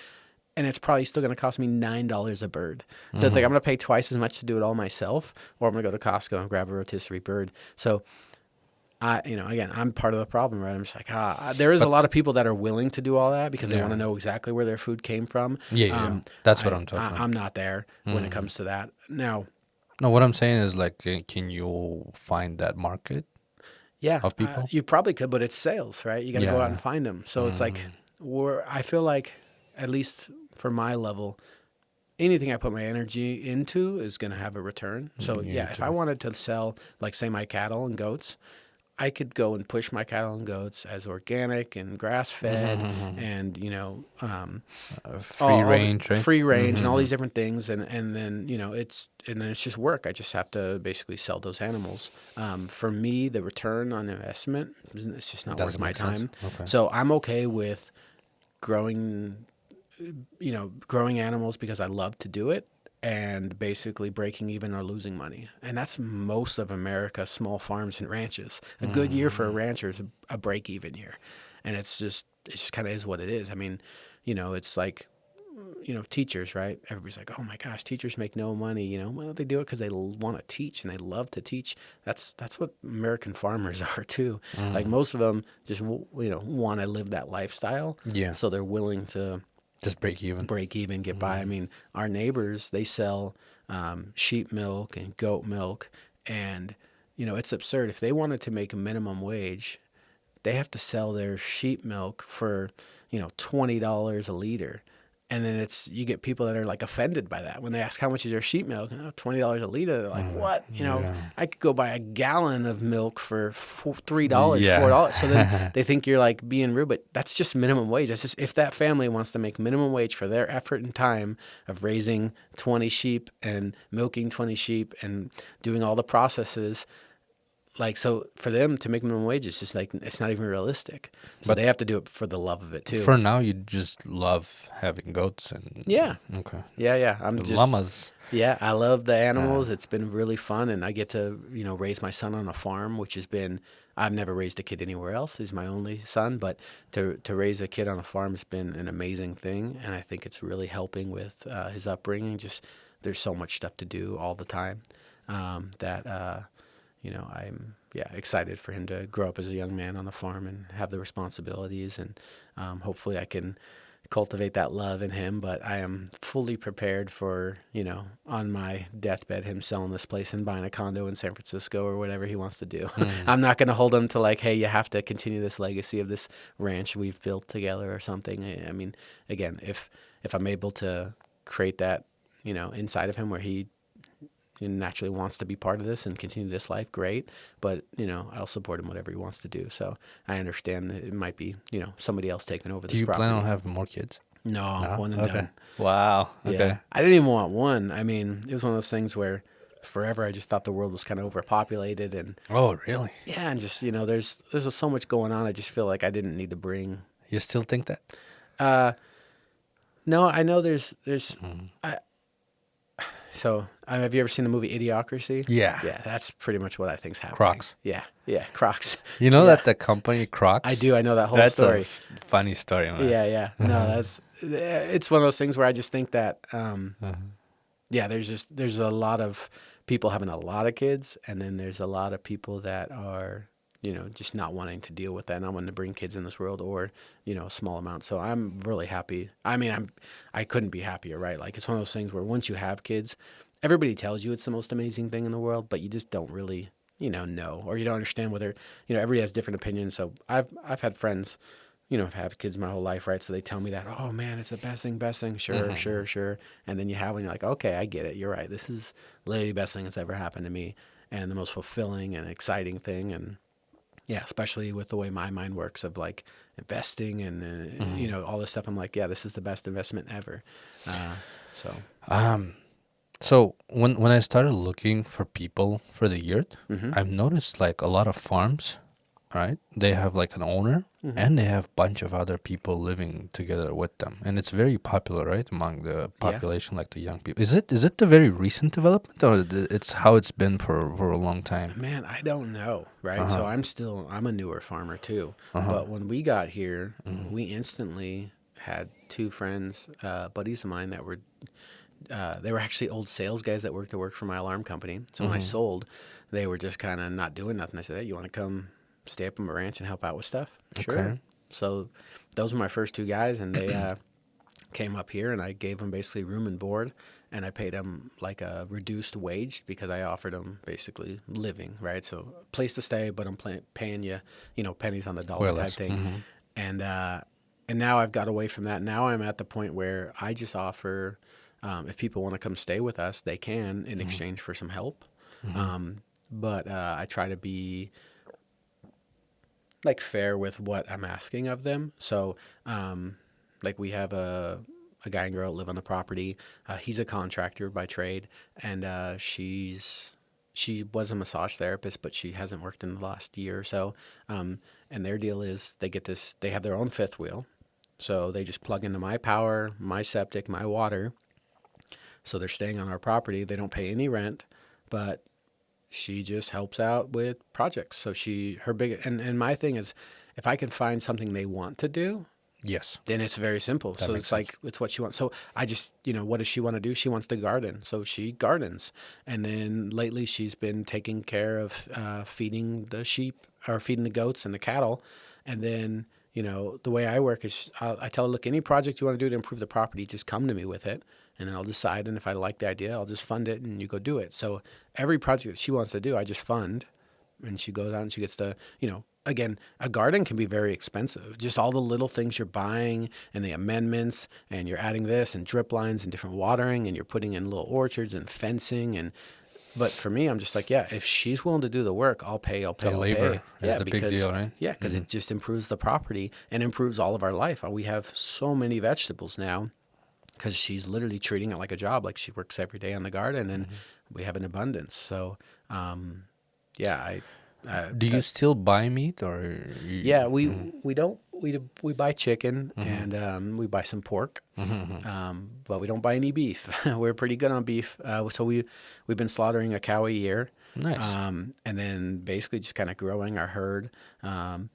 And it's probably still going to cost me $9 a bird. So it's like I'm going to pay twice as much to do it all myself, or I'm going to go to Costco and grab a rotisserie bird. So, again, I'm part of the problem, right? I'm just like, there is a lot of people that are willing to do all that because they want to know exactly where their food came from. Yeah. That's what I'm talking about. I'm not there when it comes to that. Now, no, what I'm saying is like, can you find that market? Yeah, of people? You probably could, but it's sales, right? You got to go out and find them. So it's like, I feel like, at least for my level, anything I put my energy into is going to have a return. So if I wanted to sell, like, say, my cattle and goats, I could go and push my cattle and goats as organic and grass-fed and, free range, right? Free range and all these different things. And then, it's just work. I just have to basically sell those animals. For me, the return on investment, it's just not worth my time. Okay. So I'm okay with growing animals because I love to do it, and basically breaking even or losing money. And that's most of America's small farms and ranches. A good year for a rancher is a break-even year. And it just kind of is what it is. I mean, it's like teachers, right? Everybody's like, oh my gosh, teachers make no money. Well, they do it because they want to teach and they love to teach. That's what American farmers are too. Like most of them just want to live that lifestyle. Yeah. So they're willing to Just break even. get by. I mean, our neighbors, they sell sheep milk and goat milk, and it's absurd. If they wanted to make a minimum wage, they have to sell their sheep milk for $20 a liter. And then you get people that are like offended by that when they ask how much is your sheep milk. $20 a liter. They're like, what? I could go buy a gallon of milk for $3, Yeah. $4. So then they think you're like being rude, but that's just minimum wage. That's just if that family wants to make minimum wage for their effort and time of raising 20 sheep and milking 20 sheep and doing all the processes. Like, so for them to make minimum wage, it's just like, it's not even realistic. So they have to do it for the love of it too. For now, you just love having goats and... Yeah. Okay. Yeah. The llamas. Yeah, I love the animals. It's been really fun, and I get to, raise my son on a farm, which has been, I've never raised a kid anywhere else. He's my only son, but to raise a kid on a farm has been an amazing thing, and I think it's really helping with his upbringing. Just, there's so much stuff to do all the time that I'm excited for him to grow up as a young man on the farm and have the responsibilities, and hopefully I can cultivate that love in him. But I am fully prepared for, on my deathbed, him selling this place and buying a condo in San Francisco or whatever he wants to do. I'm not going to hold him to like, hey, you have to continue this legacy of this ranch we've built together or something. I mean, again, if I'm able to create that, inside of him where he naturally wants to be part of this and continue this life, great. But, I'll support him whatever he wants to do. So I understand that it might be, somebody else taking over this property. Do you plan on having more kids? No, one and done. Wow. Okay. Yeah. I didn't even want one. I mean, it was one of those things where forever I just thought the world was kind of overpopulated. And Oh, really? yeah, and just, there's so much going on. I just feel like I didn't need to bring. You still think that? No, I know there's So, have you ever seen the movie Idiocracy? Yeah. Yeah, that's pretty much what I think's happening. Crocs. Yeah, Crocs. You know that the company Crocs? I do. I know that whole That's story. a funny story, man. Yeah. No, it's one of those things where I just think that, there's a lot of people having a lot of kids, and then there's a lot of people that are, just not wanting to deal with that, not wanting to bring kids in this world, or, a small amount. So I'm really happy. I mean, I couldn't be happier, right? Like, it's one of those things where once you have kids, everybody tells you it's the most amazing thing in the world, but you just don't really, know, or you don't understand whether, everybody has different opinions. So I've had friends, I've had kids my whole life, right? So they tell me that, oh man, it's the best thing. Sure. And then you have one, you're like, okay, I get it. You're right. This is literally the best thing that's ever happened to me, and the most fulfilling and exciting thing. And yeah, especially with the way my mind works of like investing and, all this stuff. I'm like, yeah, this is the best investment ever. So when I started looking for people for the yurt, I've noticed like a lot of farms, right? They have like an owner and they have a bunch of other people living together with them. And it's very popular, right? Among the population, like the young people. Is it the very recent development, or it's how it's been for a long time? Man, I don't know, right? So I'm a newer farmer too. But when we got here, we instantly had two friends, buddies of mine that were, they were actually old sales guys that worked for my alarm company. So when I sold, they were just kind of not doing nothing. I said, hey, you want to come stay up on my ranch and help out with stuff? Sure. Okay. So those were my first two guys, and they came up here, and I gave them basically room and board, and I paid them like a reduced wage because I offered them basically living, right? So place to stay, but I'm paying you, pennies on the dollar type thing. And now I've got away from that. Now I'm at the point where I just offer, if people want to come stay with us, they can in exchange for some help. But I try to be like fair with what I'm asking of them. So, like we have a guy and girl that live on the property. He's a contractor by trade, and she was a massage therapist, but she hasn't worked in the last year or so. And their deal is they have their own fifth wheel. So they just plug into my power, my septic, my water. So they're staying on our property. They don't pay any rent, but she just helps out with projects. So and my thing is, if I can find something they want to do, Yes. then it's very simple. That So makes it's sense. like, it's what she wants. So I just, what does she want to do? She wants to garden. So she gardens. And then lately she's been taking care of feeding the sheep or feeding the goats and the cattle. And then, the way I work is I tell her, look, any project you want to do to improve the property, just come to me with it. And then I'll decide. And if I like the idea, I'll just fund it and you go do it. So every project that she wants to do, I just fund. And she goes out and she gets to, again, a garden can be very expensive. Just all the little things you're buying and the amendments, and you're adding this and drip lines and different watering, and you're putting in little orchards and fencing. But for me, I'm just like, yeah, if she's willing to do the work, I'll pay. The labor is Yeah, the big deal, right? Yeah, because it just improves the property and improves all of our life. We have so many vegetables now because she's literally treating it like a job. Like she works every day on the garden, and we have an abundance. So, yeah, Do you still buy meat or? yeah, we don't we buy chicken and we buy some pork, but we don't buy any beef. We're pretty good on beef, so we've been slaughtering a cow a year, Nice. and then basically just kind of growing our herd, and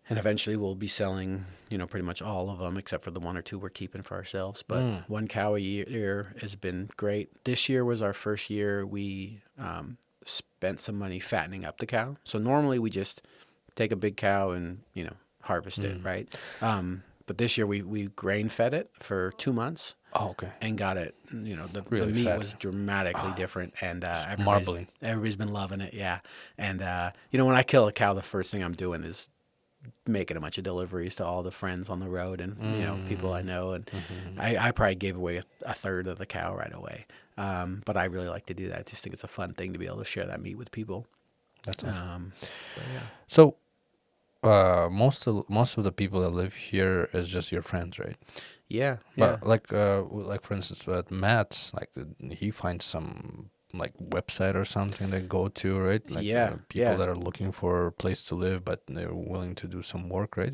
eventually we'll be selling pretty much all of them except for the one or two we're keeping for ourselves. But one cow a year has been great. This year was our first year we spent some money fattening up the cow. So normally we just take a big cow and harvest it, right? But this year we grain fed it for 2 months. Oh, okay. And got it. The Really meat fat. was dramatically different, and Marbling. everybody's been loving it. Yeah, and when I kill a cow, the first thing I'm doing is making a bunch of deliveries to all the friends on the road and people I know, and I probably gave away a third of the cow right away. But I really like to do that. I just think it's a fun thing to be able to share that meat with people. That's awesome. But yeah. So, most of the people that live here is just your friends, right? Yeah, yeah. But like for instance, with Matt's, he finds some website or something they go to, right? People that are looking for a place to live, but they're willing to do some work, right?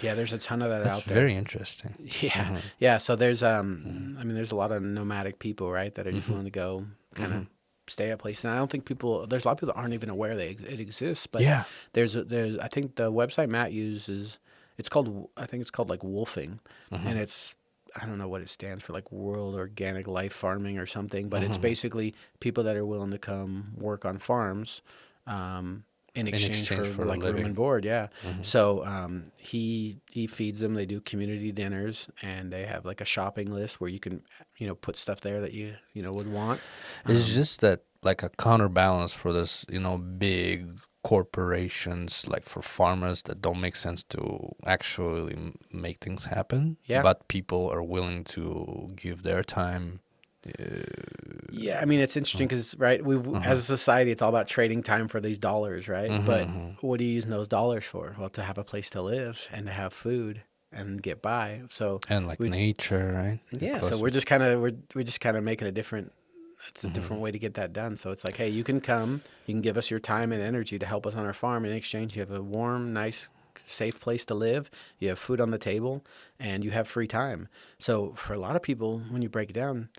Yeah, there's a ton of that That's out there. very interesting. Yeah, yeah. So there's there's a lot of nomadic people, right, that are just willing to go kind of stay at places. And I don't think there's a lot of people that aren't even aware it exists. But Yeah. there's I think the website Matt uses, it's called like WWOOFing, and it's, I don't know what it stands for, like World Organic Life Farming or something, but it's basically people that are willing to come work on farms in exchange for like room and board. Yeah. So he feeds them. They do community dinners, and they have like a shopping list where you can put stuff there that you would want. It's just that like a counterbalance for this big corporations, like for farmers that don't make sense to actually make things happen. Yeah. But people are willing to give their time. Yeah, I mean, it's interesting because, right, as a society, it's all about trading time for these dollars, right? But what are you using those dollars for? Well, to have a place to live and to have food and get by. So And nature, right? yeah, so we're just kind of making a different way to get that done. So it's like, hey, you can come, you can give us your time and energy to help us on our farm. In exchange, you have a warm, nice, safe place to live, you have food on the table, and you have free time. So for a lot of people, when you break it down,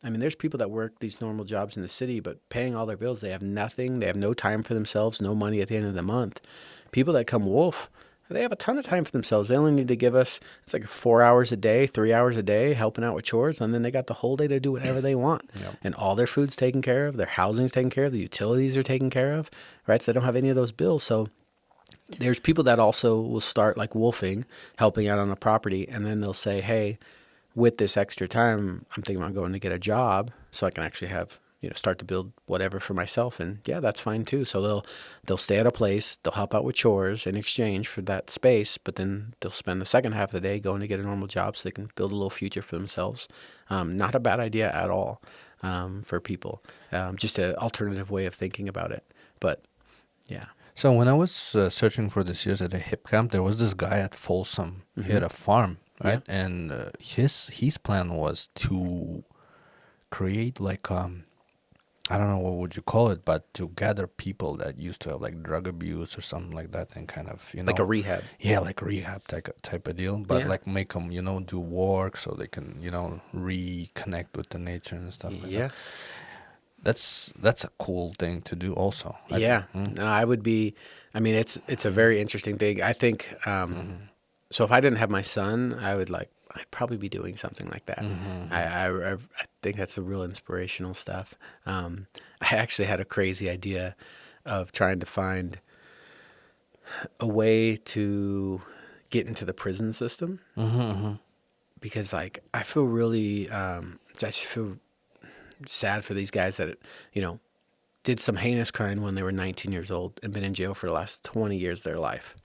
I mean, there's people that work these normal jobs in the city, but paying all their bills, they have nothing. They have no time for themselves, no money at the end of the month. People that come wolf, they have a ton of time for themselves. They only need to give us, it's like 4 hours a day, 3 hours a day, helping out with chores, and then they got the whole day to do whatever they want. Yep. And all their food's taken care of, their housing's taken care of, the utilities are taken care of, right? So they don't have any of those bills. So there's people that also will start like wolfing, helping out on a property, and then they'll say, hey, with this extra time, I'm thinking about going to get a job so I can actually have, start to build whatever for myself. And yeah, that's fine too. So they'll stay at a place, they'll help out with chores in exchange for that space, but then they'll spend the second half of the day going to get a normal job so they can build a little future for themselves. Not a bad idea at all for people. Just an alternative way of thinking about it. But yeah. So when I was searching for this years at a HipCamp, there was this guy at Folsom. He had a farm, right? Yeah. And his plan was to create like I don't know what would you call it, but to gather people that used to have like drug abuse or something like that, and kind of like a rehab. Yeah, like rehab type of deal, but like make them do work so they can reconnect with the nature and stuff like that. That's a cool thing to do also. No, I would be, I mean, it's a very interesting thing. I think So if I didn't have my son, I'd probably be doing something like that. I think that's a real inspirational stuff. I actually had a crazy idea of trying to find a way to get into the prison system, because like I feel really, I just feel sad for these guys that, you know, did some heinous crime when they were 19 years old and been in jail for the last 20 years of their life.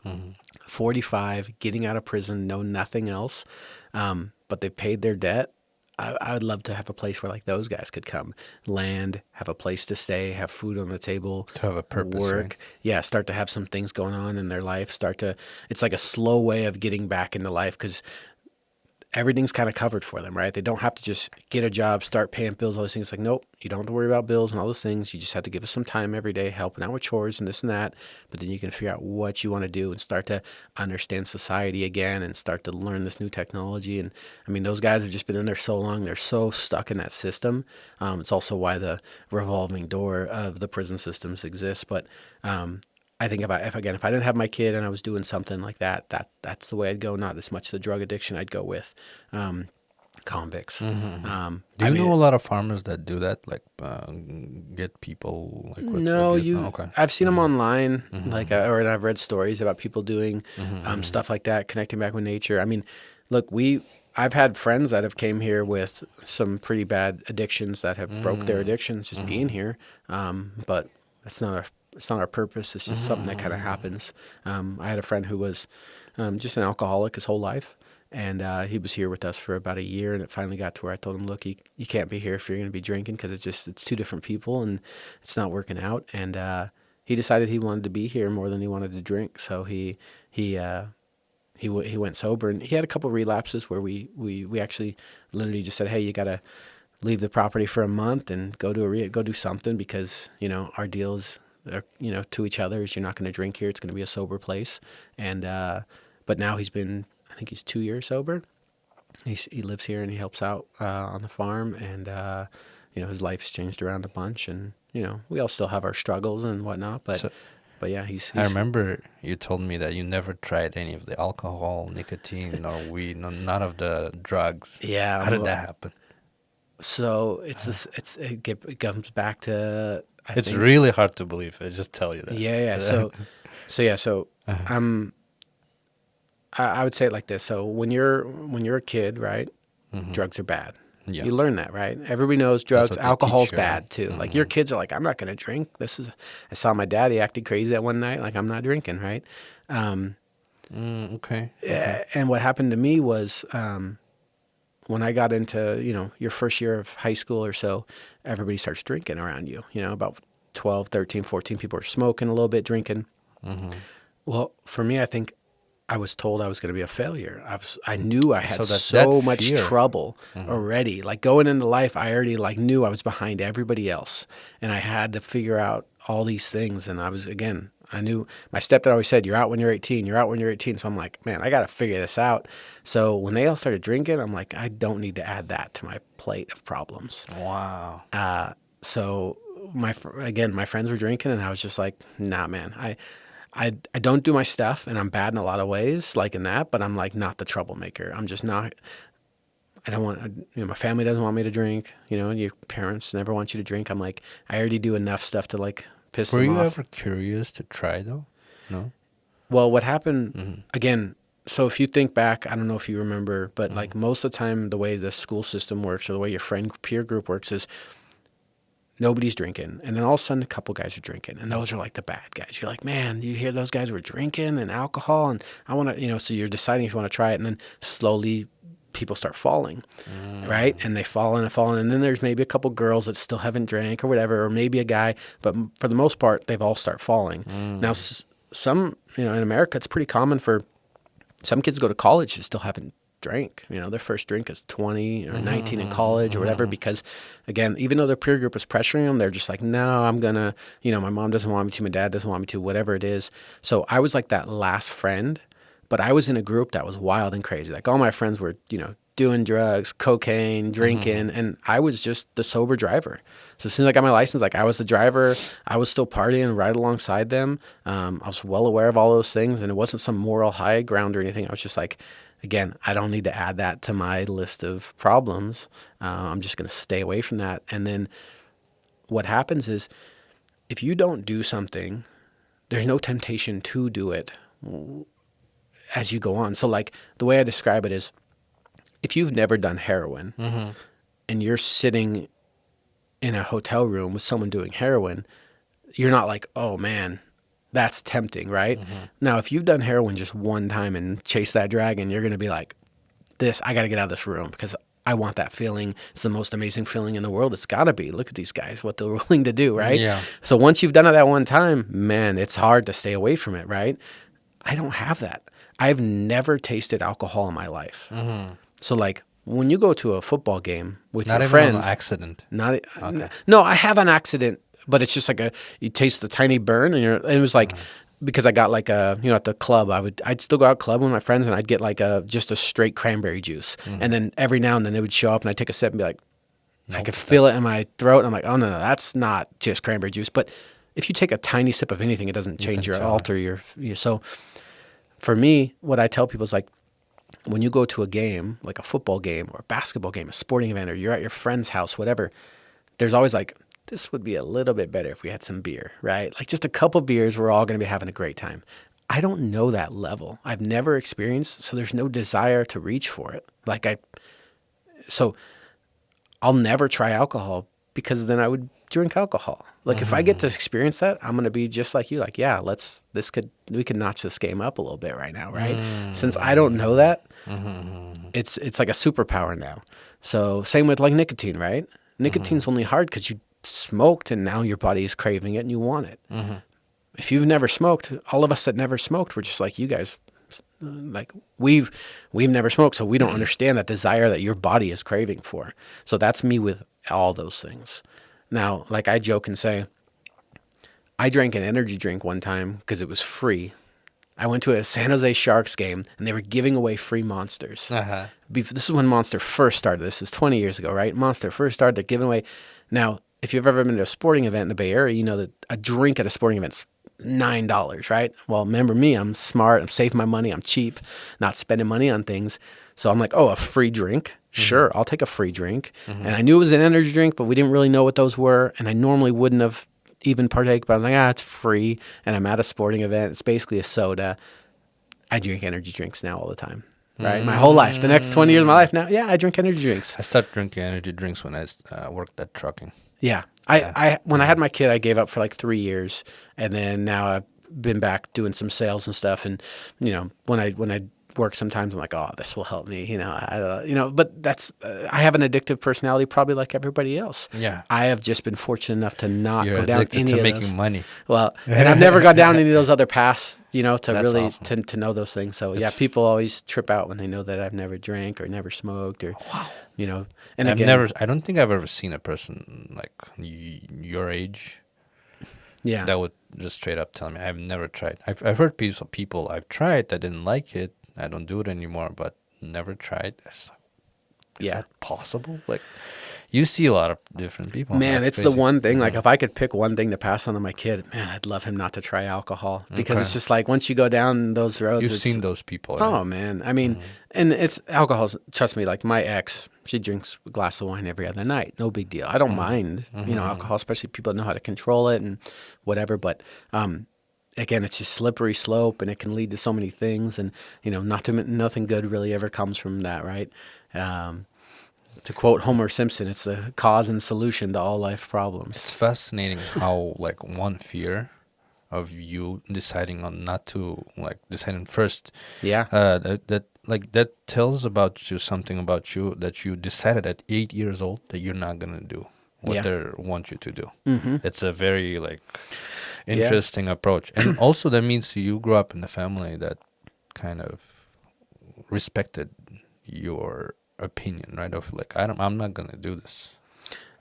45, getting out of prison, know nothing else, but they paid their debt. I would love to have a place where like those guys could come, land, have a place to stay, have food on the table, To have a purpose, work. right? Yeah, start to have some things going on in their life. It's like a slow way of getting back into life, because everything's kind of covered for them, right? They don't have to just get a job, start paying bills, all those things. It's like, nope, you don't have to worry about bills and all those things. You just have to give us some time every day, helping out with chores and this and that. But then you can figure out what you want to do and start to understand society again and start to learn this new technology. And I mean, those guys have just been in there so long. They're so stuck in that system. It's also why the revolving door of the prison systems exists. But I think if I didn't have my kid and I was doing something like that's the way I'd go. Not as much the drug addiction I'd go with convicts. Do you know a lot of farmers that do that, like get people like with No, abuse? No? Okay. I've seen them online, like, or I've read stories about people doing stuff like that, connecting back with nature. I mean, look, I've had friends that have came here with some pretty bad addictions that have broke their addictions just being here, but it's not our purpose. It's just something that kind of happens. I had a friend who was just an alcoholic his whole life, and he was here with us for about a year, and it finally got to where I told him, look, you can't be here if you're going to be drinking, because it's two different people, and it's not working out. And he decided he wanted to be here more than he wanted to drink, so he went sober, and he had a couple relapses where we actually literally just said, hey, you got to leave the property for a month and go do something, because, you know, our deals you know, to each other is you're not going to drink here. It's going to be a sober place. And but now I think he's 2 years sober. He lives here and he helps out on the farm, and you know, his life's changed around a bunch, and you know, we all still have our struggles and whatnot, but yeah, he's I remember you told me that you never tried any of the alcohol, nicotine, or weed, none of the drugs. Yeah. How did that happen? So it comes back to It's really hard to believe. I just tell you that. Yeah. So I would say it like this. So when you're a kid, right, drugs are bad. Yeah. You learn that, right? Everybody knows drugs. what they Alcohol's teach you, bad right? too. Like your kids are like, I'm not going to drink. I saw my dad. He acted crazy that one night. Like, I'm not drinking, right? Okay. And what happened to me was when I got into, you know, your first year of high school or so, everybody starts drinking around you. You know, about 12, 13, 14 people are smoking a little bit, drinking. Well, for me, I think I was told I was going to be a failure. I knew I had so much trouble already. Like going into life, I already like knew I was behind everybody else, and I had to figure out all these things. And I knew my stepdad always said, "You're out when you're 18. You're out when you're 18." So I'm like, man, I got to figure this out. So when they all started drinking, I'm like, I don't need to add that to my plate of problems. Wow. So my friends were drinking, and I was just like, nah, man, I don't do my stuff, and I'm bad in a lot of ways, like in that, but I'm like not the troublemaker. I'm just not. I don't want, you know, my family doesn't want me to drink, you know, and your parents never want you to drink. I'm like, I already do enough stuff to like piss them off. Were you ever curious to try though? No? Well, what happened, again, so if you think back, I don't know if you remember, but like most of the time, the way the school system works or the way your peer group works is nobody's drinking. And then all of a sudden, a couple guys are drinking. And those are like the bad guys. You're like, man, you hear those guys were drinking and alcohol. And I want to, you know, so you're deciding if you want to try it. And then slowly people start falling, right? And they fall and fall. And then there's maybe a couple girls that still haven't drank or whatever, or maybe a guy. But for the most part, they've all start falling. Now, some, you know, in America, it's pretty common for some kids go to college and still haven't drank. You know, their first drink is 20 or 19 in college or whatever, because again, even though their peer group is pressuring them, they're just like, no, I'm gonna, you know, my mom doesn't want me to, my dad doesn't want me to, whatever it is. So I was like that last friend, but I was in a group that was wild and crazy. Like all my friends were, you know, doing drugs, cocaine, drinking, and I was just the sober driver. So as soon as I got my license, like I was the driver, I was still partying right alongside them. I was well aware of all those things, and it wasn't some moral high ground or anything. I was just like, again, I don't need to add that to my list of problems. I'm just going to stay away from that. And then what happens is if you don't do something, there's no temptation to do it as you go on. So like the way I describe it is if you've never done heroin and you're sitting in a hotel room with someone doing heroin, you're not like, oh man, that's tempting, right? Now, if you've done heroin just one time and chased that dragon, you're going to be like, I got to get out of this room because I want that feeling. It's the most amazing feeling in the world. It's got to be. Look at these guys, what they're willing to do, right? Yeah. So once you've done it that one time, man, it's hard to stay away from it, right? I don't have that. I've never tasted alcohol in my life. So like when you go to a football game with Not your even friends, an accident. okay. No, I have an accident, but it's just like you taste the tiny burn, and it was like because I got like at the club, I'd still go out club with my friends, and I'd get like just a straight cranberry juice, and then every now and then it would show up, and I'd take a sip and be like, I could feel it in my throat, and I'm like, oh no, that's not just cranberry juice. But if you take a tiny sip of anything, it doesn't change alter your. So for me, what I tell people is like, when you go to a game, like a football game or a basketball game, a sporting event, or you're at your friend's house, whatever, there's always like, this would be a little bit better if we had some beer, right? Like just a couple beers, we're all going to be having a great time. I don't know that level. I've never experienced, so there's no desire to reach for it. So I'll never try alcohol because then I would drink alcohol. Like if I get to experience that, I'm going to be just like you. Like, yeah, we could notch this game up a little bit right now, right? Since I don't know that, it's like a superpower now. So same with like nicotine, right? Nicotine's only hard because you smoked and now your body is craving it and you want it. If you've never smoked, all of us that never smoked, we're just like you guys. Like we've never smoked, so we don't understand that desire that your body is craving for. So that's me with all those things. Now, like I joke and say, I drank an energy drink one time because it was free. I went to a San Jose Sharks game and they were giving away free Monsters. This is when Monster first started. This is 20 years ago, right? Monster first started. They're giving away. Now, if you've ever been to a sporting event in the Bay Area, you know that a drink at a sporting event's $9, right? Well, remember me, I'm smart, I'm saving my money, I'm cheap, not spending money on things. So I'm like, oh, a free drink? Sure, I'll take a free drink. And I knew it was an energy drink, but we didn't really know what those were. And I normally wouldn't have even partake, but I was like, it's free. And I'm at a sporting event. It's basically a soda. I drink energy drinks now all the time, right? My whole life, the next 20 years of my life now, I drink energy drinks. I started drinking energy drinks when I worked at trucking. Yeah. I when I had my kid, I gave up for like 3 years, and then now I've been back doing some sales and stuff. And when I work, sometimes I'm like, oh, this will help me. But that's I have an addictive personality, probably like everybody else. Yeah, I have just been fortunate enough to not You're go down addicted any to of making those. money. Well, and I've never gone down any of those other paths, to That's really awesome. to know those things. So people always trip out when they know that I've never drank or never smoked or And again, I don't think I've ever seen a person like your age that would just straight up tell me I've never tried. I've heard people I've tried that didn't like it. I don't do it anymore, but never tried. Is that possible? Like, you see a lot of different people. Man, That's it's crazy. the one thing. Like, if I could pick one thing to pass on to my kid, man, I'd love him not to try alcohol because it's just like once you go down those roads, You've seen those people. Right? Oh man, I mean, and it's alcohol's. Trust me, like my ex, she drinks a glass of wine every other night. No big deal. I don't mind, alcohol, especially people that know how to control it and whatever. But again, it's a slippery slope, and it can lead to so many things, and nothing good really ever comes from that, right? To quote Homer Simpson, it's the cause and solution to all life problems. It's fascinating how like one fear of you deciding on not to deciding first. Yeah. That tells about you something about you that you decided at 8 years old that you're not gonna do what they want you to do. It's a very interesting approach, and also that means you grew up in a family that kind of respected your opinion, right? Of I'm not gonna do this.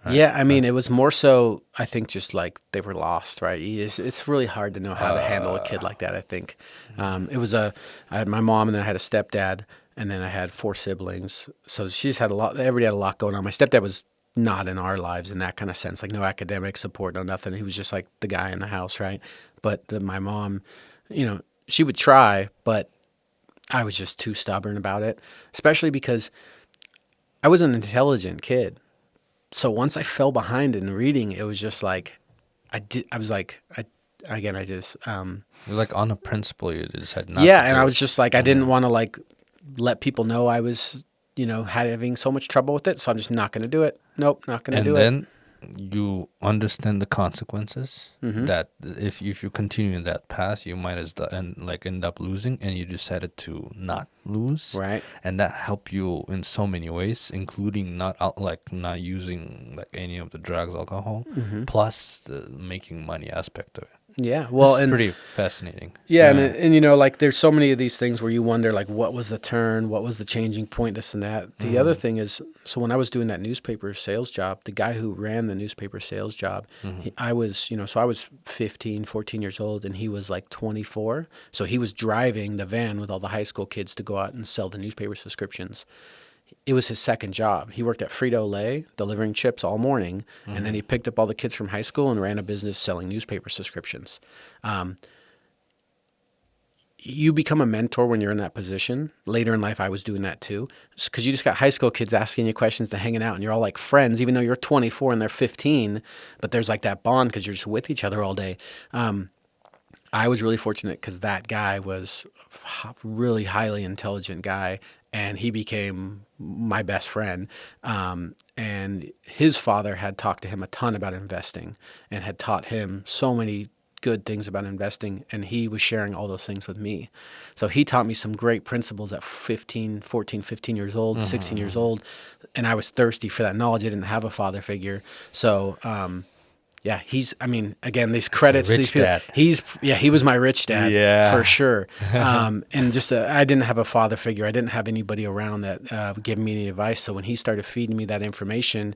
Right? Yeah, I mean, it was more so, I think, just like they were lost, right? It's really hard to know how to handle a kid like that, I think. It was I had my mom and then I had a stepdad. and then I had 4 siblings. So she just had a lot. Everybody had a lot going on. My stepdad was not in our lives in that kind of sense, like no academic support, no nothing. He was just like the guy in the house, right? But my mom, she would try, but I was just too stubborn about it, especially because I was an intelligent kid. So once I fell behind in reading, it was just like I was like, I just You're like on a principle, you decided not yeah, to and do I it. was just like, I didn't want to like let people know I was, having so much trouble with it. So I'm just not going to do it. Nope, not going to do And it. then you understand the consequences Mm-hmm. that if you continue in that path, you might end up losing, and you decided to not lose. Right. And that helped you in so many ways, including not using like any of the drugs, alcohol, Mm-hmm. plus the making money aspect of it. Yeah. Well, This is and pretty fascinating. yeah, and like there's so many of these things where you wonder like what was the turn, what was the changing point, this and that. The other thing is, so when I was doing that newspaper sales job, the guy who ran the newspaper sales job, I was, so I was 15, 14 years old and he was like 24. So he was driving the van with all the high school kids to go out and sell the newspaper subscriptions. It was his second job. He worked at Frito-Lay delivering chips all morning, and then he picked up all the kids from high school and ran a business selling newspaper subscriptions. You become a mentor when you're in that position. Later in life, I was doing that too, because you just got high school kids asking you questions and hanging out, and you're all like friends, even though you're 24 and they're 15, but there's like that bond because you're just with each other all day. I was really fortunate because that guy was a really highly intelligent guy, and he became my best friend. And his father had talked to him a ton about investing and had taught him so many good things about investing, and he was sharing all those things with me. So he taught me some great principles at 15 years old, 16 years old, and I was thirsty for that knowledge. I didn't have a father figure. So yeah, again, these credits, rich these people, dad. he was my rich dad, Yeah. for sure. And just, I didn't have a father figure. I didn't have anybody around that gave me any advice. So when he started feeding me that information,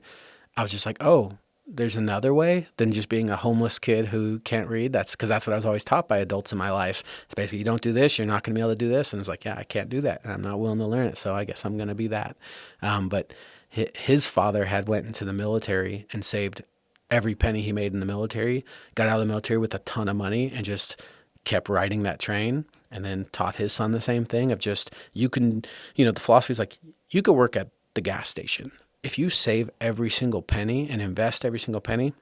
I was just like, oh, there's another way than just being a homeless kid who can't read. That's because that's what I was always taught by adults in my life. It's basically, you don't do this, you're not going to be able to do this. And it's like, yeah, I can't do that. And I'm not willing to learn it. So I guess I'm going to be that. But his father had went into the military and saved every penny he made in the military, got out of the military with a ton of money, and just kept riding that train, and then taught his son the same thing of just, you can, the philosophy is like, you could work at the gas station. If you save every single penny and invest every single penny,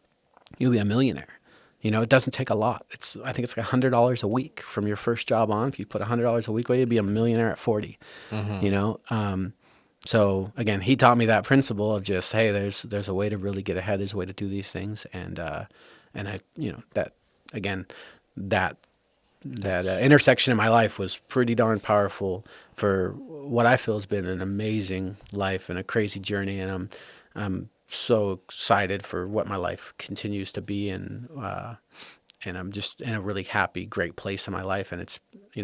you'll be a millionaire. It doesn't take a lot. I think it's like $100 a week from your first job on. If you put $100 a week away, you'd be a millionaire at 40, So again, he taught me that principle of just, hey, there's a way to really get ahead. There's a way to do these things, and I, that again, that intersection in my life was pretty darn powerful for what I feel has been an amazing life and a crazy journey, and I'm so excited for what my life continues to be, and I'm just in a really happy, great place in my life, and it's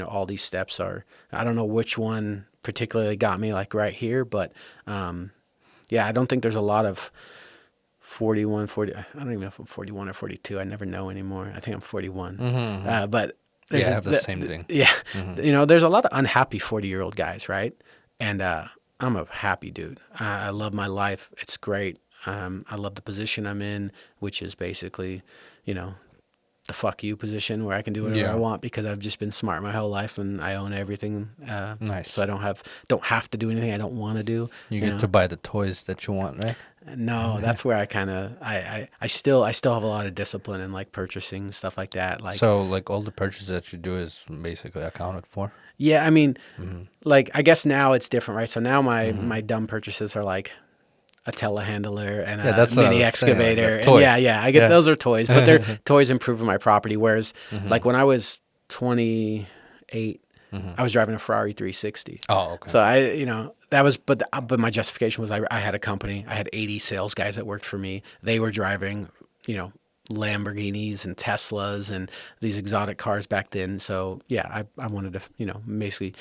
all these steps are, I don't know which one particularly got me like right here, but yeah, I don't think there's a lot of 41, 40, I don't even know if I'm 41 or 42. I never know anymore. I think I'm 41. But Yeah, I have the same thing. yeah, there's a lot of unhappy 40-year-old guys, right? And I'm a happy dude. I love my life. It's great. I love the position I'm in, which is basically, the fuck you position where I can do whatever I want because I've just been smart my whole life and I own everything. Nice. So I don't have to do anything I don't want to do. You get to buy the toys that you want, right? No, that's where I kind of I still have a lot of discipline in like purchasing stuff like that. Like, so like all the purchases that you do is basically accounted for. yeah, I mean, like I guess now it's different, right? So now my dumb purchases are like a telehandler and a that's what I mini was saying, like excavator. a toy. And I get those are toys, but they're toys improving my property. Whereas like when I was 28, I was driving a Ferrari 360. Oh, okay. So that was, but my justification was I had a company. I had 80 sales guys that worked for me. They were driving, Lamborghinis and Teslas and these exotic cars back then. So yeah, I wanted to, basically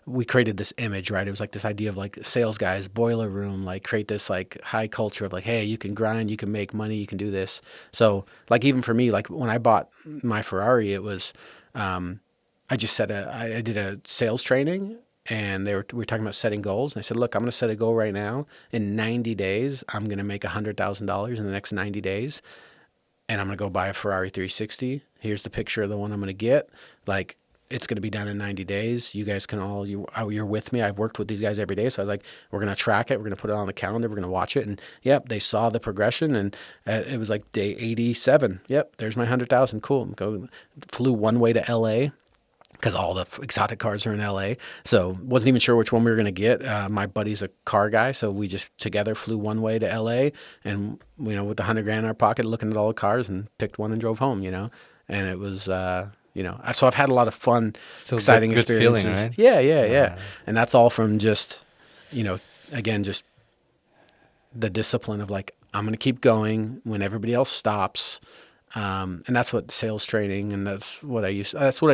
we created this image, right? It was like this idea of like sales guys, boiler room, like create this like high culture of like, hey, you can grind, you can make money, you can do this. So like even for me, like when I bought my Ferrari, it was, I just I did a sales training and we were talking about setting goals. And I said, look, I'm going to set a goal right now. In 90 days, I'm going to make $100,000 in the next 90 days. And I'm going to go buy a Ferrari 360. Here's the picture of the one I'm going to get. Like, it's going to be done in 90 days. You guys can you're with me. I've worked with these guys every day. So I was like, we're going to track it. We're going to put it on the calendar. We're going to watch it. And yep, they saw the progression. And it was like day 87. Yep, there's my 100,000. Cool. Flew one way to LA, because all the exotic cars are in LA. So wasn't even sure which one we were going to get. My buddy's a car guy, so we just together flew one way to LA, and with the $100,000 in our pocket, looking at all the cars, and picked one and drove home. And it was so I've had a lot of fun, Still exciting good experiences. feeling, right? Yeah. And that's all from just again, just the discipline of like, I'm going to keep going when everybody else stops. And that's what sales training, and that's what I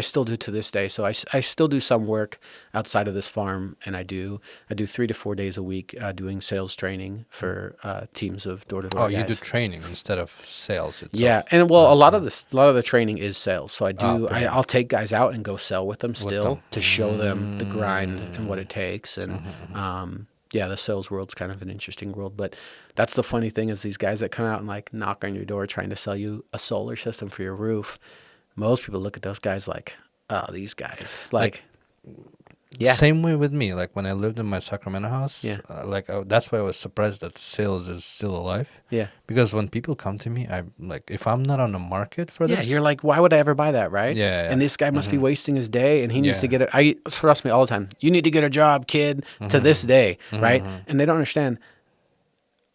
still do to this day. So I still do some work outside of this farm, and I do 3 to 4 days a week doing sales training for teams of door-to-door guys. You do training instead of sales itself. Yeah, and well, a lot of the training is sales. So I'll take guys out and go sell with them to show them the grind and what it takes. And the sales world's kind of an interesting world, but that's the funny thing is these guys that come out and like knock on your door trying to sell you a solar system for your roof. Most people look at those guys like, oh, these guys. Like yeah. Same way with me. Like when I lived in my Sacramento house, Yeah. That's why I was surprised that sales is still alive. Yeah. Because when people come to me, I'm like, if I'm not on the market for this, you're like, why would I ever buy that, right? Yeah. And this guy must be wasting his day, and he needs to Yeah. get it. Trust me all the time. You need to get a job, kid, to this day, right? And they don't understand.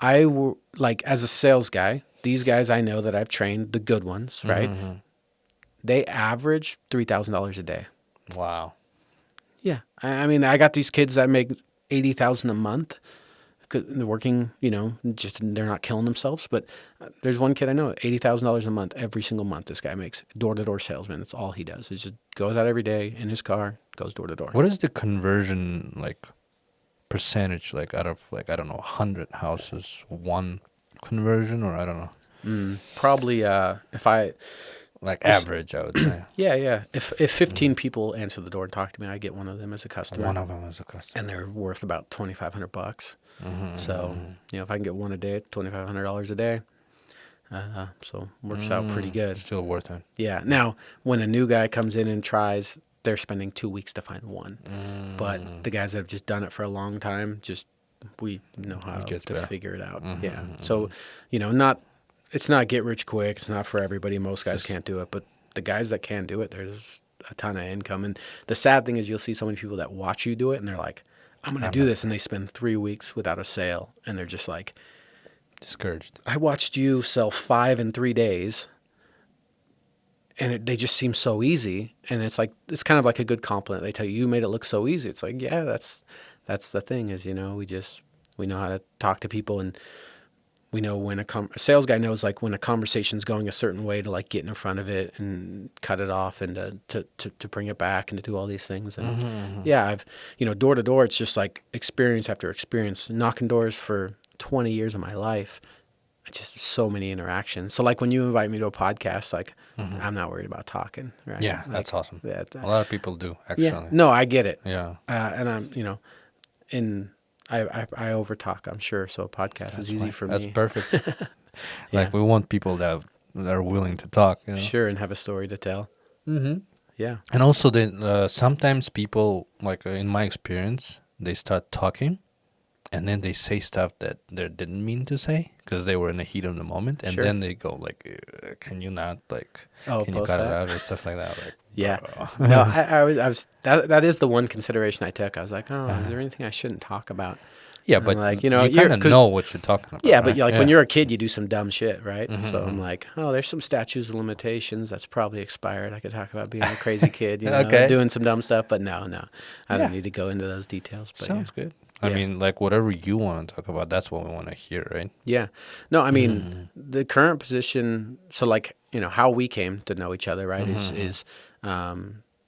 As a sales guy, these guys I know that I've trained, the good ones, right? They average $3,000 a day. Wow. Yeah, I mean, I got these kids that make $80,000 a month because they're working. Just they're not killing themselves. But there's one kid I know, $80,000 a month every single month. This guy makes door-to-door salesman. That's all he does. He just goes out every day in his car, goes door to door. What is the conversion percentage? Out of I don't know, 100 houses, one conversion, or I don't know. Probably if I. Average, I would say. Yeah. If 15 people answer the door and talk to me, I get one of them as a customer. One of them as a customer. And they're worth about $2,500. So, if I can get one a day, $2,500 a day. So works out pretty good. Still worth it. Yeah. Now, when a new guy comes in and tries, they're spending 2 weeks to find one. But the guys that have just done it for a long time, we know how to figure it out. Yeah. So, it's not get rich quick. It's not for everybody. Most guys can't do it. But the guys that can do it, there's a ton of income. And the sad thing is you'll see so many people that watch you do it, and they're like, I'm going to do this. And they spend 3 weeks without a sale. And they're just like, discouraged. I watched you sell 5 in 3 days. And they just seem so easy. And it's kind of like a good compliment. They tell you made it look so easy. It's like, yeah, that's the thing is, we know how to talk to people, and we know when a sales guy knows when a conversation's going a certain way to get in front of it and cut it off and to bring it back and to do all these things. And I've, door to door, it's just experience after experience, knocking doors for 20 years of my life. Just so many interactions. So when you invite me to a podcast, I'm not worried about talking, right? Yeah, that's awesome. A lot of people do, actually. Yeah, no, I get it. Yeah. And I'm, I over talk, I'm sure. So a podcast is easy for me. That's perfect. We want people that are willing to talk. Sure, and have a story to tell. Yeah. And also, sometimes people, in my experience, they start talking, and then they say stuff that they didn't mean to say because they were in the heat of the moment, and then they go can you not can you cut it out or stuff like that? Yeah. No, I was that is the one consideration I took. I was like, oh, is there anything I shouldn't talk about? Yeah, but you kind of know what you're talking about. Yeah, but when you're a kid, you do some dumb shit, right? So I'm like, oh, there's some statutes of limitations that's probably expired. I could talk about being a crazy kid, doing some dumb stuff, but no, I don't need to go into those details. But sounds good. I mean, whatever you want to talk about, that's what we want to hear, right? Yeah. No, I mean, the current position, so how we came to know each other, right, is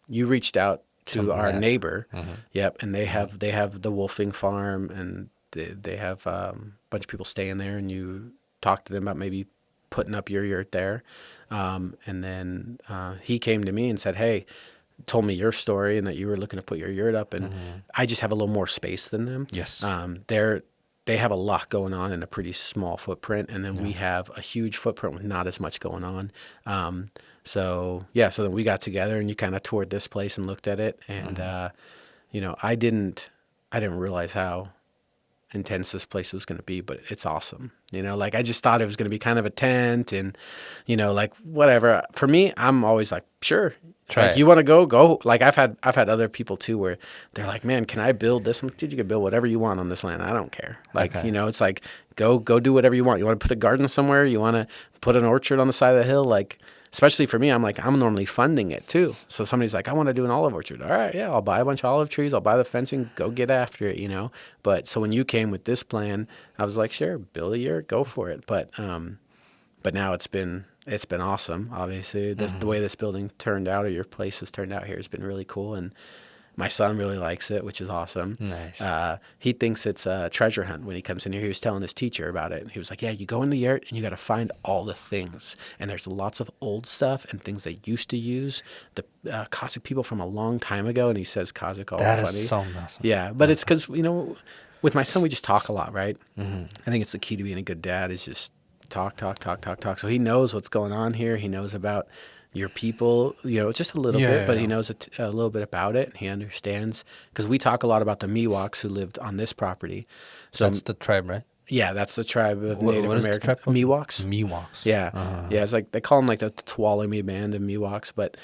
you reached out to our neighbor, yep, and they have the WWOOFing farm, and they have a bunch of people staying there, and you talk to them about maybe putting up your yurt there, and then he came to me and said, hey, told me your story and that you were looking to put your yurt up, and I just have a little more space than them. Yes. They have a lot going on in a pretty small footprint, and then we have a huge footprint with not as much going on. So then we got together and you kind of toured this place and looked at it, and I didn't realize how intense this place was going to be, but it's awesome. Like I just thought it was going to be kind of a tent and, like whatever. For me, I'm always like, sure. Try like it. you want to go. Like I've had other people too where they're like, man, can I build this? I'm like, dude, you can build whatever you want on this land. I don't care. Like, Okay. it's like, go do whatever you want. You want to put a garden somewhere? You want to put an orchard on the side of the hill? Like, especially for me, I'm like, I'm normally funding it too. So somebody's like, I want to do an olive orchard. All right, yeah, I'll buy a bunch of olive trees. I'll buy the fencing. Go get after it, But so when you came with this plan, I was like, sure, build a yurt, go for it. But now it's been awesome. Obviously, the way this building turned out, or your place has turned out here, has been really cool. And my son really likes it, which is awesome. Nice. He thinks it's a treasure hunt when he comes in here. He was telling his teacher about it. And he was like, yeah, you go in the yurt and you got to find all the things. And there's lots of old stuff and things they used to use. The Kazakh people from a long time ago. And he says Kazakh all That funny. is so awesome. Yeah, but it's because, with my son, we just talk a lot, right? Mm-hmm. I think it's the key to being a good dad is just talk. So he knows what's going on here. He knows about your people, just a little bit, but he knows a little bit about it. And he understands because we talk a lot about the Miwoks who lived on this property. So That's the tribe, right? yeah, that's the tribe of What Native is the American tribe called? Miwoks. Miwoks. Yeah, yeah. It's like they call them like the Tuolumne band of Miwoks, but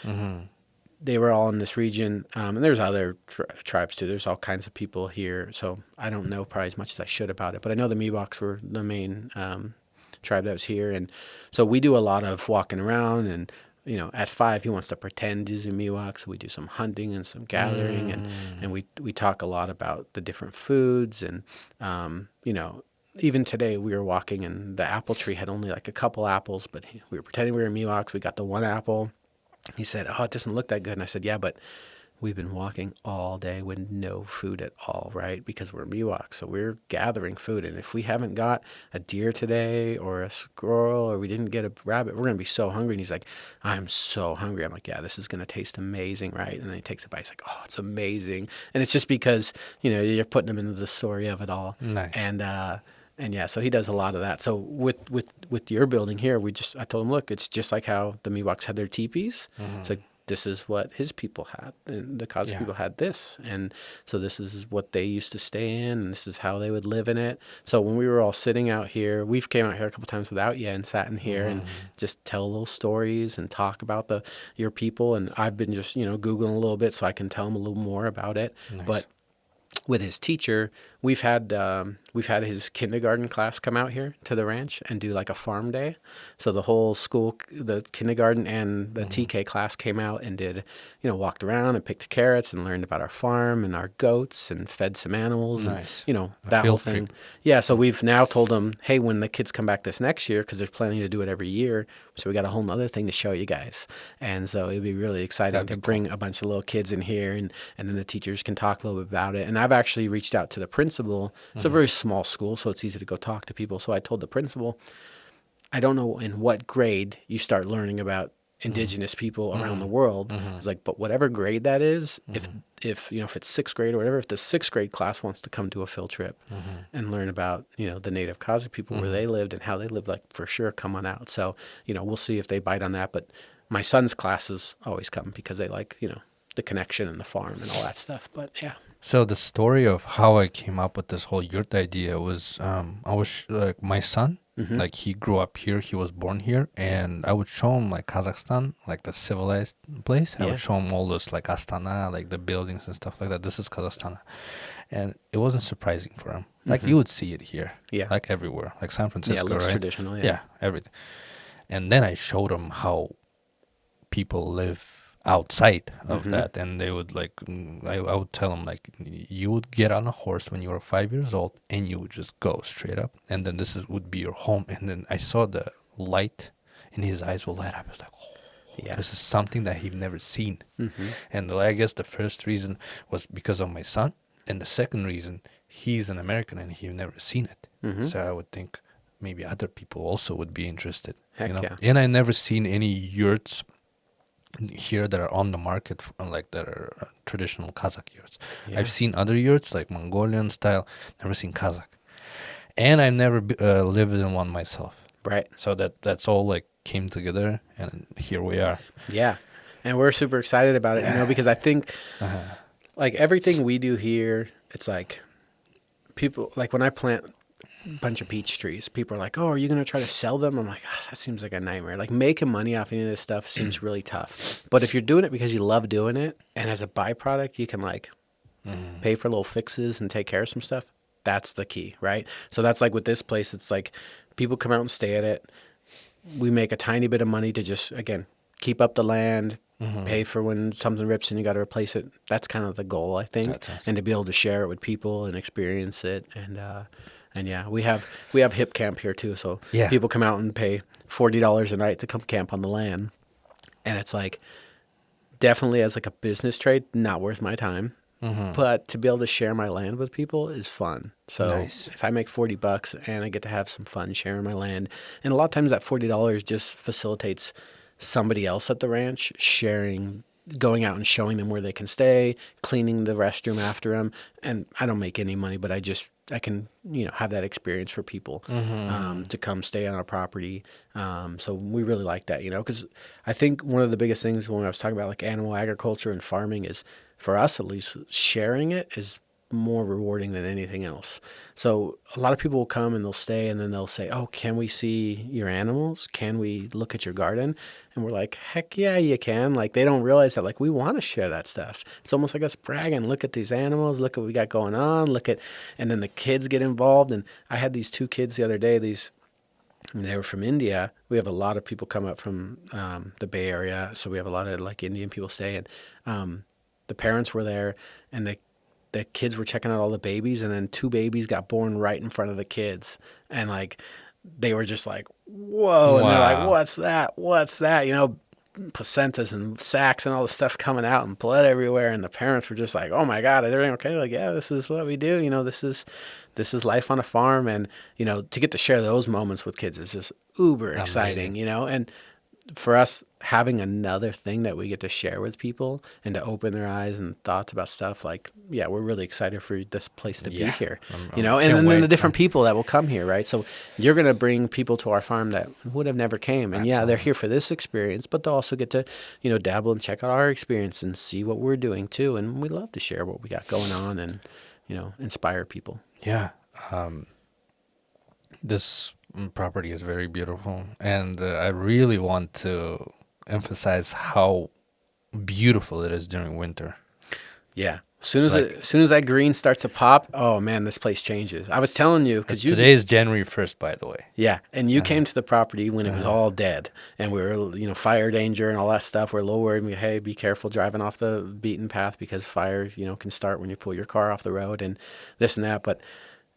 they were all in this region. And there's other tribes too. There's all kinds of people here. So I don't know probably as much as I should about it, but I know the Miwoks were the main tribe that was here. And so we do a lot of walking around and, at 5, he wants to pretend he's a Miwok. So we do some hunting and some gathering and we talk a lot about the different foods. And, even today we were walking and the apple tree had only like a couple apples, but we were pretending we were Miwoks. We got the one apple. He said, oh, it doesn't look that good. And I said, yeah, but we've been walking all day with no food at all, right? Because we're Miwok, so we're gathering food. And if we haven't got a deer today or a squirrel or we didn't get a rabbit, we're going to be so hungry. And he's like, I'm so hungry. I'm like, yeah, this is going to taste amazing, right? And then he takes a bite. He's like, oh, it's amazing. And it's just because, you're putting him into the story of it all. Nice. And yeah, so he does a lot of that. So with your building here, I told him, look, it's just like how the Miwoks had their teepees. It's like, this is what his people had. And the Kazakh people had this. And so this is what they used to stay in, and this is how they would live in it. So when we were all sitting out here, we've came out here a couple times without you and sat in here and just tell little stories and talk about your people. And I've been just, Googling a little bit so I can tell them a little more about it. Nice. But with his teacher, we've had his kindergarten class come out here to the ranch and do like a farm day. So the whole school, the kindergarten and the TK class came out and did, walked around and picked carrots and learned about our farm and our goats and fed some animals. Nice. And, that whole thing. Trip. Yeah. So we've now told them, hey, when the kids come back this next year, because they're planning to do it every year, so we got a whole nother thing to show you guys. And so it'd be really exciting to bring a bunch of little kids in here and then the teachers can talk a little bit about it. And I've actually reached out to the principal. It's a very small school, so it's easy to go talk to people. So I told the principal, I don't know in what grade you start learning about indigenous people around the world. It's like, but whatever grade that is, if it's 6th grade or whatever, if the 6th grade class wants to come to a field trip and learn about, the native Kazakh people, where they lived and how they lived, like for sure, come on out. So, we'll see if they bite on that. But my son's classes always come because they like, the connection and the farm and all that stuff. But yeah. So the story of how I came up with this whole yurt idea was, I was like my son, like he grew up here, he was born here, and I would show him like Kazakhstan, like the civilized place. I would show him all those like Astana, like the buildings and stuff like that. This is Kazakhstan, and it wasn't surprising for him. Like you would see it here, like everywhere, like San Francisco, Yeah, it looks right? traditional. Yeah, everything. And then I showed him how people live outside of that, and they would like I would tell them like you would get on a horse when you were 5 years old and you would just go straight up, and then would be your home. And then I saw the light in his eyes will light up. I was like, oh, this is something that he'd never seen. And I guess the first reason was because of my son, and the second reason, he's an American and he'd never seen it. So I would think maybe other people also would be interested. Heck yeah. And I never seen any yurts here that are on the market, like that are traditional Kazakh yurts. Yeah. I've seen other yurts like Mongolian style, never seen Kazakh, and I've never lived in one myself. Right. So that's all like came together, and here we are. Yeah. And we're super excited about it, because I think like everything we do here, it's like people, like when I plant a bunch of peach trees, people are like, oh, are you going to try to sell them? I'm like, that seems like a nightmare. Like making money off any of this stuff seems really tough. But if you're doing it because you love doing it, and as a byproduct, you can like pay for little fixes and take care of some stuff, that's the key, right? So that's like with this place, it's like people come out and stay at it. We make a tiny bit of money to just, again, keep up the land, pay for when something rips and you got to replace it. That's kind of the goal, I think. That's awesome. And to be able to share it with people and experience it. And yeah, we have HipCamp here too. So Yeah. people come out and pay $40 a night to come camp on the land. And it's like, definitely as like a business trade, not worth my time. But to be able to share my land with people is fun. So Nice. if I make $40 and I get to have some fun sharing my land, and a lot of times that $40 just facilitates somebody else at the ranch sharing, going out and showing them where they can stay, cleaning the restroom after them. And I don't make any money, but I can, have that experience for people to come stay on our property. So we really like that, because I think one of the biggest things when I was talking about like animal agriculture and farming is, for us at least, sharing it is more rewarding than anything else. So a lot of people will come and they'll stay and then they'll say, oh, can we see your animals? Can we look at your garden? And we're like, heck yeah, you can. Like they don't realize that like we want to share that stuff. It's almost like us bragging, look at these animals, look what we got going on, and then the kids get involved. And I had these two kids the other day, they were from India. We have a lot of people come up from the Bay Area. So we have a lot of like Indian people stay. And the parents were there and the kids were checking out all the babies, and then two babies got born right in front of the kids. And like, they were just like, whoa. And they're like, what's that? Placentas and sacs and all the stuff coming out and blood everywhere. And the parents were just like, oh my God, is everything okay? Like, yeah, this is what we do. This is life on a farm. And, to get to share those moments with kids is just uber exciting, and for us, having another thing that we get to share with people and to open their eyes and thoughts about stuff, like, yeah, we're really excited for this place to be here, and then the different people that will come here, right? So you're going to bring people to our farm that would have never came. And yeah, they're here for this experience, but they'll also get to, dabble and check out our experience and see what we're doing too. And we love to share what we got going on and, inspire people. Yeah. This property is very beautiful, and I really want to emphasize how beautiful it is during winter. Yeah. As soon as that green starts to pop, oh man, this place changes. I was telling you because Today is January 1st, by the way. Yeah, and you came to the property when it was all dead, and we were, fire danger and all that stuff. We're a little worried. Hey, be careful driving off the beaten path because fire, can start when you pull your car off the road and this and that. But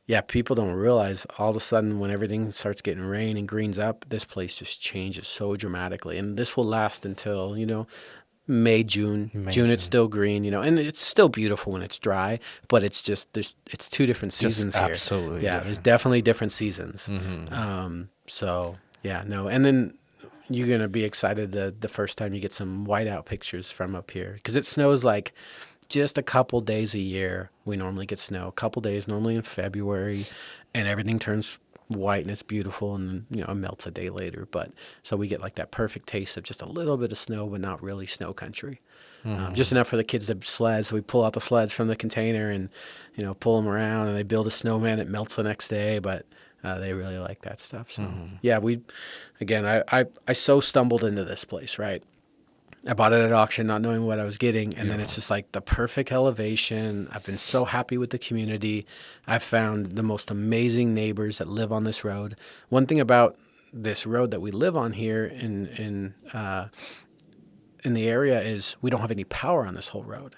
yeah, people don't realize all of a sudden when everything starts getting rain and greens up, this place just changes so dramatically. And this will last until, May, June. June, it's still green, and it's still beautiful when it's dry, but it's just, it's two different seasons here. Absolutely. Yeah, there's definitely different seasons. So, yeah, no. And then you're going to be excited the first time you get some whiteout pictures from up here because it snows like just a couple days a year. We normally get snow, a couple days, normally in February, and everything turns white and it's beautiful, and it melts a day later. But so we get like that perfect taste of just a little bit of snow, but not really snow country. Just enough for the kids to sled. So we pull out the sleds from the container and pull them around, and they build a snowman. It melts the next day, but they really like that stuff. So yeah, I so stumbled into this place, right? I bought it at auction, not knowing what I was getting. And then it's just like the perfect elevation. I've been so happy with the community. I've found the most amazing neighbors that live on this road. One thing about this road that we live on here in the area is we don't have any power on this whole road.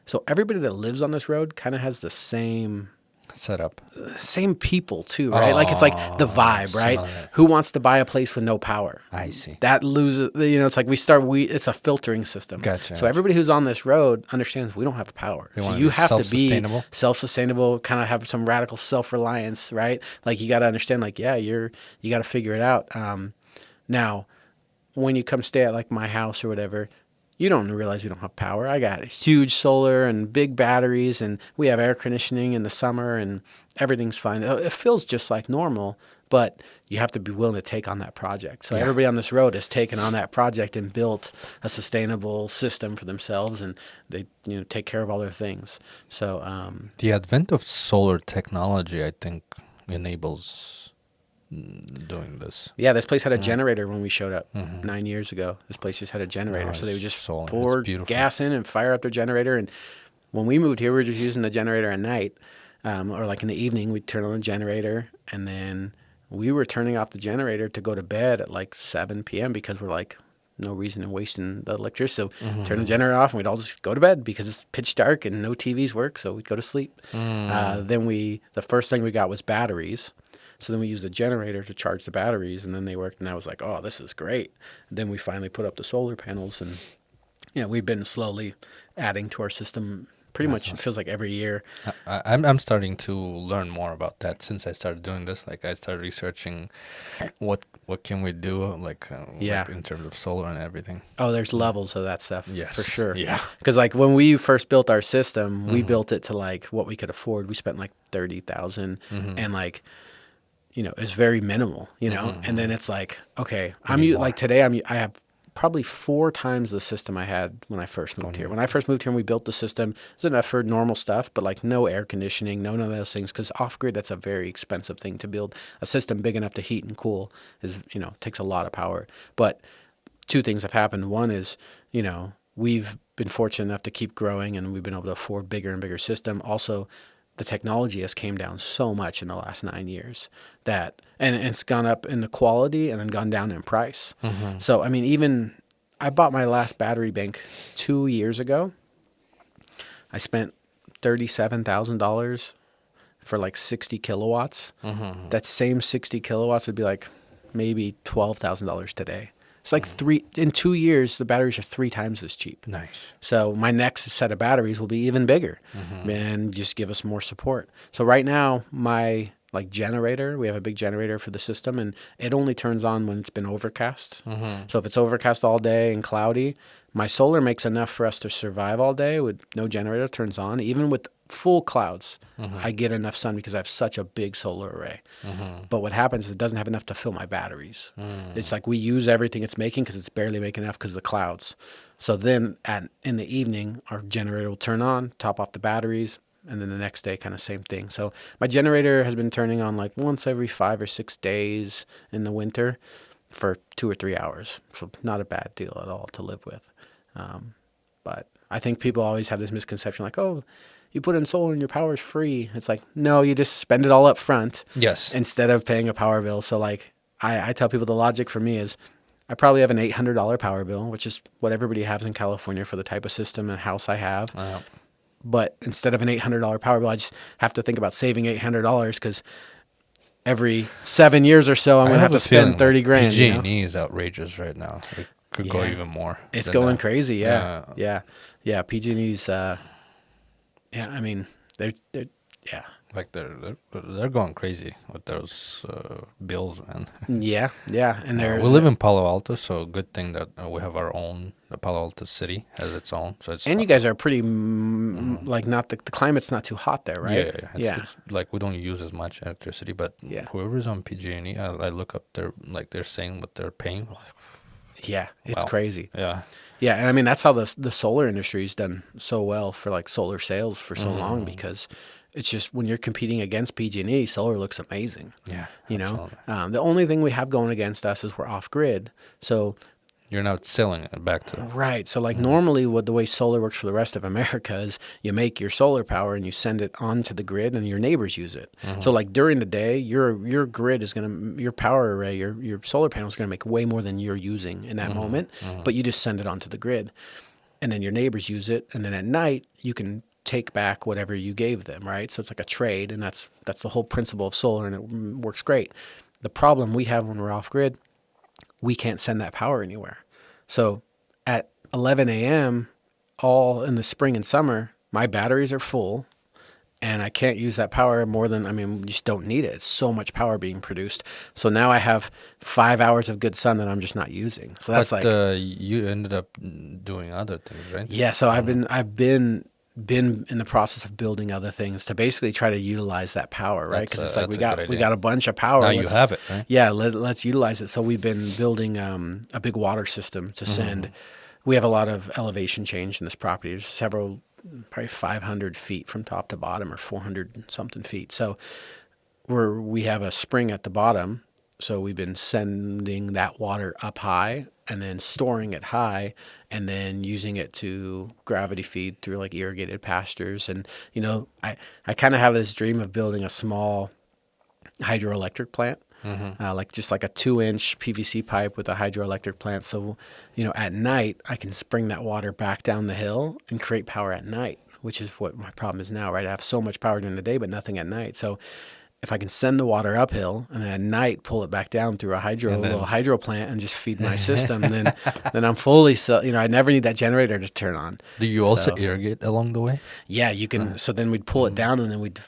So everybody that lives on this road kind of has the same Setup. Same people too, right? Like it's like the vibe, right? Who wants to buy a place with no power? I see. That loses, it's like it's a filtering system. Gotcha. So everybody who's on this road understands we don't have power. So you have to be self-sustainable, kind of have some radical self-reliance, right? Like you got to understand, like, yeah, you got to figure it out. Now, when you come stay at like my house or whatever, you don't realize we don't have power. I got huge solar and big batteries, and we have air conditioning in the summer, and everything's fine. It feels just like normal, but you have to be willing to take on that project. So everybody on this road has taken on that project and built a sustainable system for themselves, and they take care of all their things. So the advent of solar technology, I think, enables doing this. yeah, this place had a generator when we showed up 9 years ago. This place just had a generator, so they would just pour gas in and fire up their generator. And when we moved here, we were just using the generator at night, or like in the evening, we'd turn on the generator, and then we were turning off the generator to go to bed at like 7 p.m. because we're like, no reason in wasting the electricity. So turn the generator off, and we'd all just go to bed because it's pitch dark and no TVs work, so we'd go to sleep. Then the first thing we got was batteries. So then we used the generator to charge the batteries, and then they worked, and I was like, oh, this is great. And then we finally put up the solar panels, and we've been slowly adding to our system pretty much, it feels like every year. I'm starting to learn more about that since I started doing this. Like, I started researching what can we do, like in terms of solar and everything. Oh, there's levels of that stuff, for sure. Yeah. Because like when we first built our system, we built it to like what we could afford. We spent like $30,000, and like, it's very minimal, and then it's like, okay, like today I have probably 4 times the system I had when I first moved here. When I first moved here and we built the system, it was enough for normal stuff, but like no air conditioning, none of those things, because off-grid, that's a very expensive thing to build. A system big enough to heat and cool is, takes a lot of power. But 2 things have happened. One is, we've been fortunate enough to keep growing, and we've been able to afford bigger and bigger system. Also, the technology has came down so much in the last 9 years and it's gone up in the quality and then gone down in price. So, I mean, I bought my last battery bank 2 years ago. I spent $37,000 for like 60 kilowatts. That same 60 kilowatts would be like maybe $12,000 today. It's like in 2 years, the batteries are 3 times as cheap. Nice. So my next set of batteries will be even bigger and just give us more support. So right now, my generator, we have a big generator for the system, and it only turns on when it's been overcast. So if it's overcast all day and cloudy, my solar makes enough for us to survive all day with no generator turns on. Even with full clouds, I get enough sun because I have such a big solar array. But what happens is it doesn't have enough to fill my batteries. It's like we use everything it's making because it's barely making enough because of the clouds. So then in the evening, our generator will turn on, top off the batteries, and then the next day, kind of same thing. So my generator has been turning on like once every 5 or 6 days in the winter for 2 or 3 hours. So not a bad deal at all to live with. But I think people always have this misconception like, oh, you put in solar and your power is free. It's like, no, you just spend it all up front. Yes. Instead of paying a power bill. So like I tell people the logic for me is I probably have an $800 power bill, which is what everybody has in California for the type of system and house I have. But instead of an $800 power bill, I just have to think about saving $800 because every 7 years or so, I'm going to have to spend 30 grand. PG&E is outrageous right now. It could go even more. It's going crazy. Yeah. PG&E's, I mean, they're like they're going crazy with those bills, man. Yeah, and we live in Palo Alto, so good thing that we have our own. The Palo Alto city has its own, so it's. And you guys are pretty like not the climate's not too hot there, right? It's like we don't use as much electricity, but whoever's on PG&E, I look up they're saying what they're paying. Yeah, it's crazy. Yeah, and I mean that's how the solar industry's done so well for like solar sales for so long because. It's just when you're competing against PG&E, solar looks amazing. Yeah, the only thing we have going against us is we're off grid. So you're not selling it back to right. So like normally, the way solar works for the rest of America is you make your solar power and you send it onto the grid, and your neighbors use it. So like during the day, your grid is your power array, your solar panel is gonna make way more than you're using in that moment. But you just send it onto the grid, and then your neighbors use it, and then at night you can take back whatever you gave them, right? So it's like a trade, and that's the whole principle of solar, and it works great. The problem we have when we're off grid, we can't send that power anywhere. So at 11 a.m., all in the spring and summer, my batteries are full, and I can't use that power more than, I mean, you just don't need it. It's so much power being produced. So now I have 5 hours of good sun that I'm just not using. So that's But like, you ended up doing other things, right? yeah. So I've been in the process of building other things to basically try to utilize that power, right? Because it's like That's a good we idea. got a bunch of power. Now you have it, right? Yeah, let's utilize it. So we've been building a big water system to send. We have a lot of elevation change in this property. There's several, probably 500 feet from top to bottom, or 400 something feet. So we have a spring at the bottom. So we've been sending that water up high and then storing it high and then using it to gravity feed through like irrigated pastures. And, I kind of have this dream of building a small hydroelectric plant, like just like a 2-inch PVC pipe with a hydroelectric plant. So, at night I can spring that water back down the hill and create power at night, which is what my problem is now, right? I have so much power during the day, but nothing at night. So if I can send the water uphill and then at night pull it back down through a little hydro plant and just feed my system, then I'm fully, I never need that generator to turn on. Do you also irrigate along the way? Yeah, you can. So then we'd pull it down, and then we'd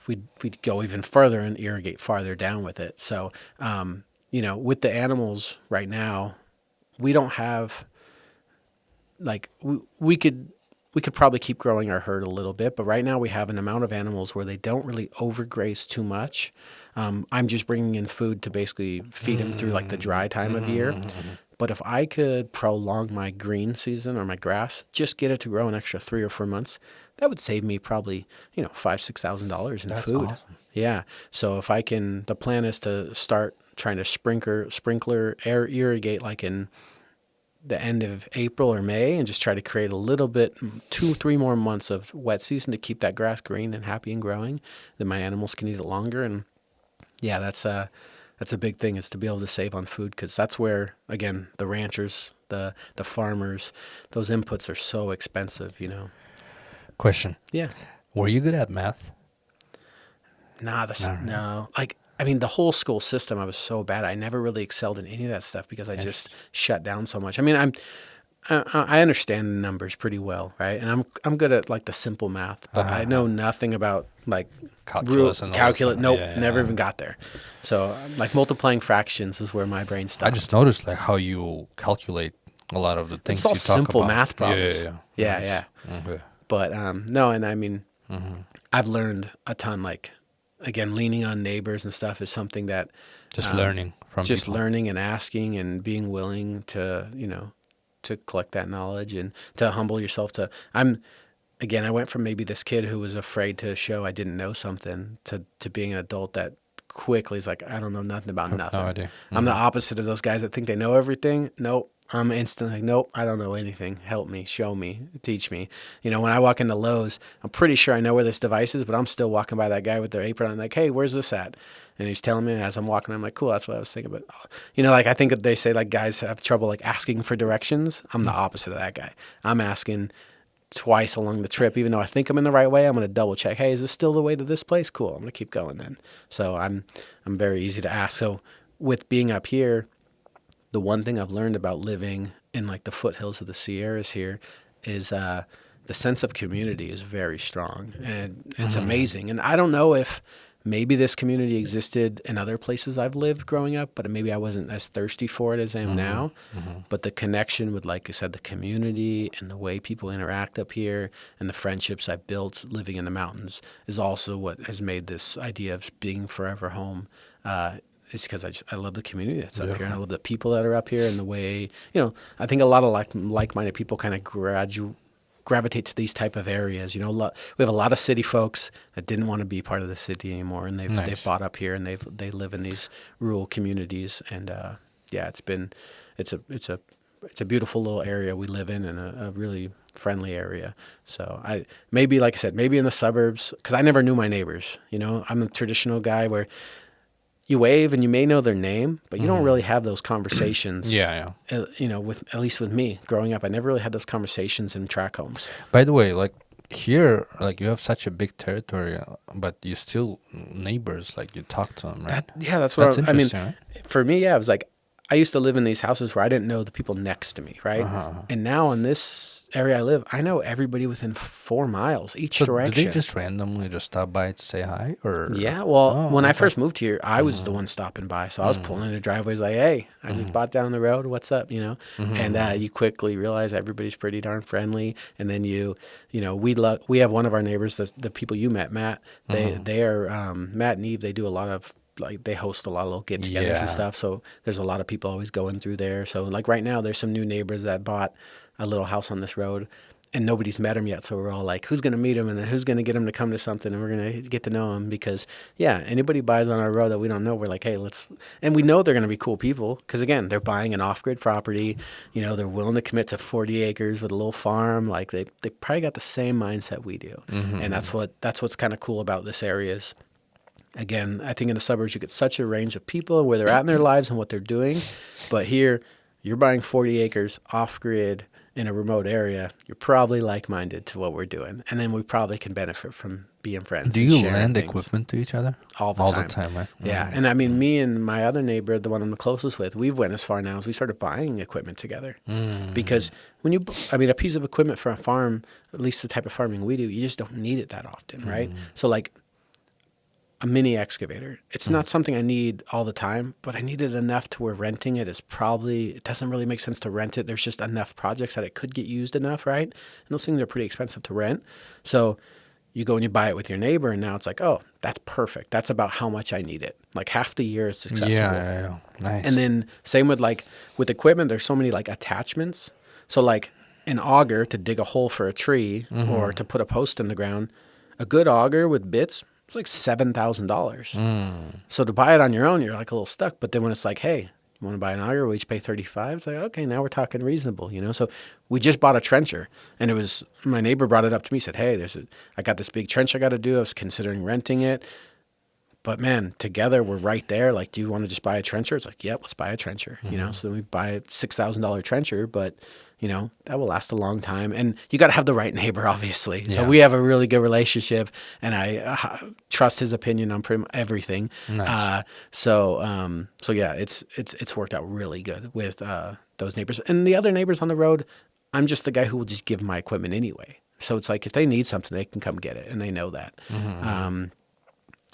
go even further and irrigate farther down with it. So, with the animals right now, we don't have, like, we could probably keep growing our herd a little bit, but right now we have an amount of animals where they don't really overgraze too much. I'm just bringing in food to basically feed them through like the dry time of year. But if I could prolong my green season or my grass, just get it to grow an extra 3 or 4 months, that would save me probably, $5,000-$6,000 in That's food. awesome. Yeah. So if I can, the plan is to start trying to sprinkler irrigate like in the end of April or May, and just try to create a little bit, 2-3 more months of wet season to keep that grass green and happy and growing. Then my animals can eat it longer. And yeah, that's a big thing, is to be able to save on food, because that's where, again, the ranchers, the farmers, those inputs are so expensive. Question. Yeah. Were you good at math? No. Like, I mean, the whole school system, I was so bad. I never really excelled in any of that stuff because I just shut down so much. I mean, I understand the numbers pretty well, right? And I'm good at like the simple math, but I know nothing about like Calculus and all that calculus. stuff. Nope, Yeah, never even got there. So like multiplying fractions is where my brain stops. I just noticed like how you calculate a lot of the things It's all you talk simple about. math problems. Yeah. Yeah. Okay. But no, and I mean, I've learned a ton. Like, again, leaning on neighbors and stuff is something that Just learning from just people. learning and asking and being willing to, to collect that knowledge and to humble yourself. I went from maybe this kid who was afraid to show I didn't know something to being an adult that quickly is like, I don't know nothing about nothing. No idea. I'm the opposite of those guys that think they know everything. Nope. I'm instantly like, nope, I don't know anything. Help me, show me, teach me. When I walk into Lowe's, I'm pretty sure I know where this device is, but I'm still walking by that guy with their apron on, like, hey, where's this at? And he's telling me as I'm walking, I'm like, cool, that's what I was thinking. But, like, I think that they say like guys have trouble like asking for directions. I'm the opposite of that guy. I'm asking twice along the trip, even though I think I'm in the right way. I'm going to double check. Hey, is this still the way to this place? Cool. I'm going to keep going then. So I'm very easy to ask. So with being up here, the one thing I've learned about living in like the foothills of the Sierras here is the sense of community is very strong, and it's amazing. And I don't know if maybe this community existed in other places I've lived growing up, but maybe I wasn't as thirsty for it as I am now. But the connection with, like I said, the community and the way people interact up here and the friendships I built living in the mountains is also what has made this idea of being forever home. It's because I love the community that's up here, and I love the people that are up here, and the way, I think a lot of like-minded people kind of gravitate to these type of areas. We have a lot of city folks that didn't want to be part of the city anymore, and they've bought up here, and they live in these rural communities, and it's a beautiful little area we live in, and a really friendly area. So like I said, maybe in the suburbs, because I never knew my neighbors. I'm a traditional guy where you wave and you may know their name, but you don't really have those conversations. Yeah. At least with me growing up, I never really had those conversations in track homes. By the way, like here, like you have such a big territory, but you still neighbors, like you talk to them, right? That's That's I mean, interesting, right? for me, yeah, it was like, I used to live in these houses where I didn't know the people next to me, right? And now in this area I live, I know everybody within 4 miles each So direction. do they just randomly just stop by to say hi, or? Yeah, well, Oh, when I okay. first moved here, I was the one stopping by. So I was pulling in the driveways like, hey, I just bought down the road. What's up, you know? And you quickly realize everybody's pretty darn friendly. And then we have one of our neighbors, the people you met, Matt. They are, Matt and Eve, they do a lot of, like, they host a lot of little get-togethers Yeah. and stuff. So there's a lot of people always going through there. So, like, right now, there's some new neighbors that bought a little house on this road. And nobody's met him yet, so we're all like, who's going to meet him, and then who's going to get him to come to something, and we're going to get to know him because, yeah, anybody buys on our road that we don't know, we're like, hey, let's, and we know they're going to be cool people because, again, they're buying an off-grid property, you know, they're willing to commit to 40 acres with a little farm, like they probably got the same mindset we do, and that's what's kind of cool about this area is, again, I think in the suburbs you get such a range of people and where they're at in their lives and what they're doing, but here you're buying 40 acres off-grid in a remote area, you're probably like-minded to what we're doing. And then we probably can benefit from being friends. Do you lend equipment to each other? All the time, right? Yeah. And I mean, me and my other neighbor, the one I'm the closest with, we've went as far now as we started buying equipment together. Because when a piece of equipment for a farm, at least the type of farming we do, you just don't need it that often, right? So like a mini excavator. It's not something I need all the time, but I need it enough to where renting it is it doesn't really make sense to rent it. There's just enough projects that it could get used enough, right? And those things are pretty expensive to rent. So you go and you buy it with your neighbor, and now it's like, oh, that's perfect. That's about how much I need it. Like half the year it's accessible. Yeah. Nice. And then same with equipment, there's so many like attachments. So like an auger to dig a hole for a tree or to put a post in the ground, a good auger with bits, it's like $7,000. So to buy it on your own, you're like a little stuck. But then when it's like, hey, you want to buy an auger? We each pay $35. It's like, okay, now we're talking reasonable, you know? So we just bought a trencher, and it was, my neighbor brought it up to me, said, hey, I got this big trench I got to do. I was considering renting it. But man, together we're right there. Like, do you want to just buy a trencher? It's like, yep, let's buy a trencher, you know? So then we buy a $6,000 trencher, but you know, that will last a long time. And you got to have the right neighbor, obviously. Yeah. So we have a really good relationship, and I trust his opinion on pretty much everything. Nice. So yeah, it's worked out really good with those neighbors. And the other neighbors on the road, I'm just the guy who will just give my equipment anyway. So it's like if they need something, they can come get it, and they know that.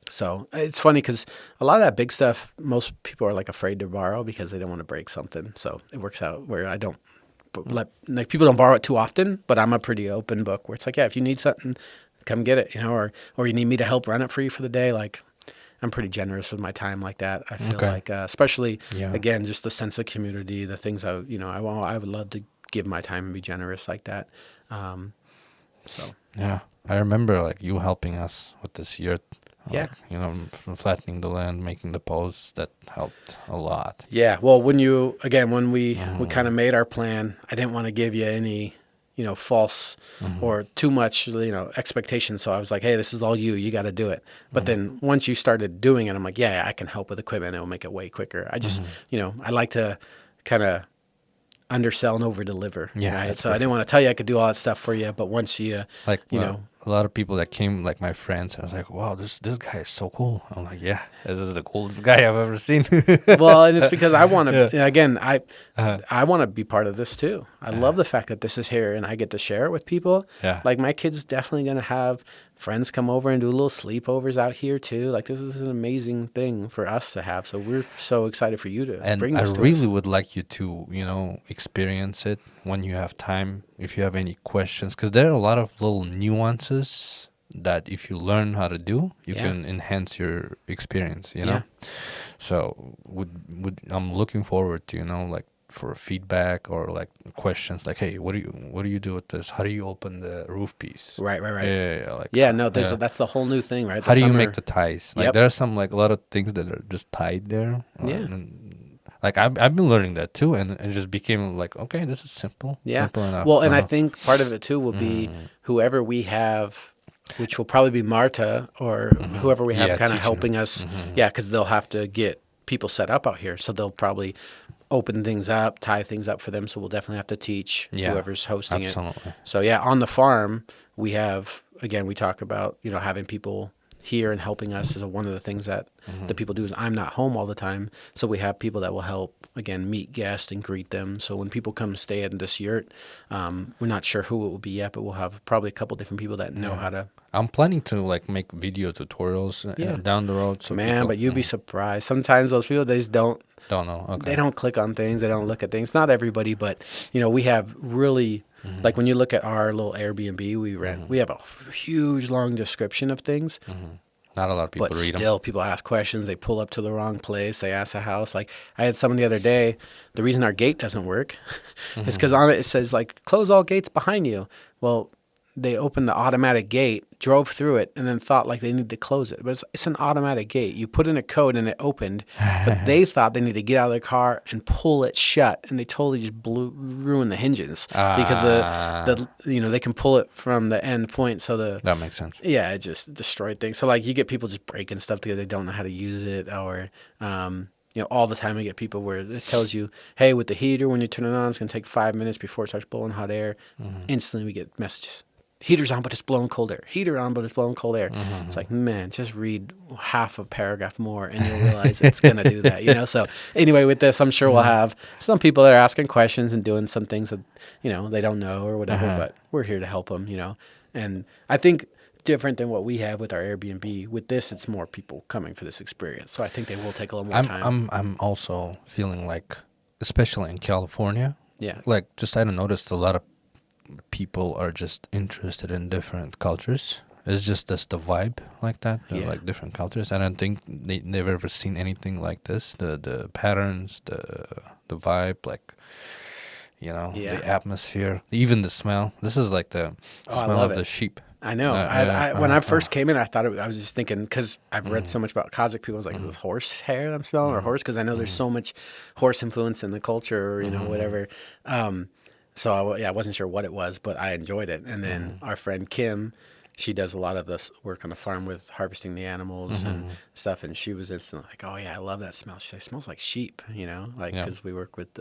So it's funny because a lot of that big stuff, most people are like afraid to borrow because they don't want to break something. So it works out where I don't. But like people don't borrow it too often, but I'm a pretty open book where it's like, yeah, if you need something, come get it, you know, or you need me to help run it for you for the day. Like, I'm pretty generous with my time like that. I feel like, especially again, just the sense of community, the things I would love to give my time and be generous like that. So yeah, I remember like you helping us with this yurt. Yeah. Like, you know, from flattening the land, making the posts, that helped a lot. Yeah. Well, when we kind of made our plan, I didn't want to give you any, you know, false or too much, you know, expectations. So I was like, hey, this is all you got to do it. But then once you started doing it, I'm like, yeah, I can help with equipment. It'll make it way quicker. I just, you know, I like to kind of undersell and over deliver. Yeah. Right? So I didn't want to tell you I could do all that stuff for you. But once you, like, you know, a lot of people that came, like my friends, I was like, wow, this guy is so cool. I'm like, yeah, this is the coolest guy I've ever seen. Well, and it's because I want to, again, I want to be part of this too. I love the fact that this is here and I get to share it with people. Yeah. Like my kid's definitely going to have friends come over and do little sleepovers out here too. Like this is an amazing thing for us to have. So we're so excited for you to bring this to us. And I really would like you to, you know, experience it when you have time, if you have any questions, because there are a lot of little nuances that if you learn how to do, you can enhance your experience, you know? So I'm looking forward to, you know, like for feedback or like questions like, hey, what do you do with this? How do you open the roof piece? Right. Yeah. That's the whole new thing, right? How do you make the ties? Like there are some like a lot of things that are just tied there. Like I've been learning that too, and it just became like, okay, this is simple. Yeah. Simple enough. Well, and I think part of it too will be whoever we have, which will probably be Marta or whoever we have kind of helping us. Yeah, because they'll have to get people set up out here, so they'll probably open things up, tie things up for them. So we'll definitely have to teach whoever's hosting it. So yeah, on the farm we have, again, we talk about, you know, having people here and helping us is one of the things that the people do. Is I'm not home all the time, so we have people that will help, again, meet guests and greet them. So when people come stay in this yurt, we're not sure who it will be yet, but we'll have probably a couple different people that know how to. I'm planning to like make video tutorials down the road. So Man, people, but you'd be surprised. Sometimes those people, they just don't know. Okay. they don't click on things. They don't look at things. Not everybody, but we have really like when you look at our little Airbnb we rent, we have a huge long description of things. Not a lot of people But read still, people ask questions. They pull up to the wrong place. They ask a house. Like I had someone the other day. The reason our gate doesn't work is because on it says like close all gates behind you. Well, they opened the automatic gate, drove through it, and then thought like they need to close it. But it's an automatic gate. You put in a code and it opened, but they thought they need to get out of their car and pull it shut, and they totally just ruined the hinges because they can pull it from the end point. So that makes sense. Yeah, it just destroyed things. So like you get people just breaking stuff together. They don't know how to use it, or all the time I get people where it tells you, hey, with the heater, when you turn it on, it's going to take 5 minutes before it starts blowing hot air. Instantly we get messages. Heater's on, but it's blowing cold air. Heater on, but it's blowing cold air. It's like, man, just read half a paragraph more and you'll realize it's going to do that, So anyway, with this, I'm sure we'll have some people that are asking questions and doing some things that, they don't know or whatever, but we're here to help them, And I think different than what we have with our Airbnb, with this, it's more people coming for this experience. So I think they will take a little more time. I'm also feeling like, especially in California, Yeah. like just I noticed a lot of people are just interested in different cultures. It's just the vibe like that, like different cultures. I don't think they've ever seen anything like this. The patterns, the vibe, like the atmosphere, even the smell. This is like the smell of the sheep. I know. When I first came in, I thought I was just thinking, because I've read so much about Kazakh people. I was like, is this horse hair I'm smelling or horse? Because I know there's so much horse influence in the culture, or whatever. So I wasn't sure what it was, but I enjoyed it. And then our friend Kim, she does a lot of this work on the farm with harvesting the animals and stuff. And she was instantly like, oh yeah, I love that smell. She said, it smells like sheep, because we work with,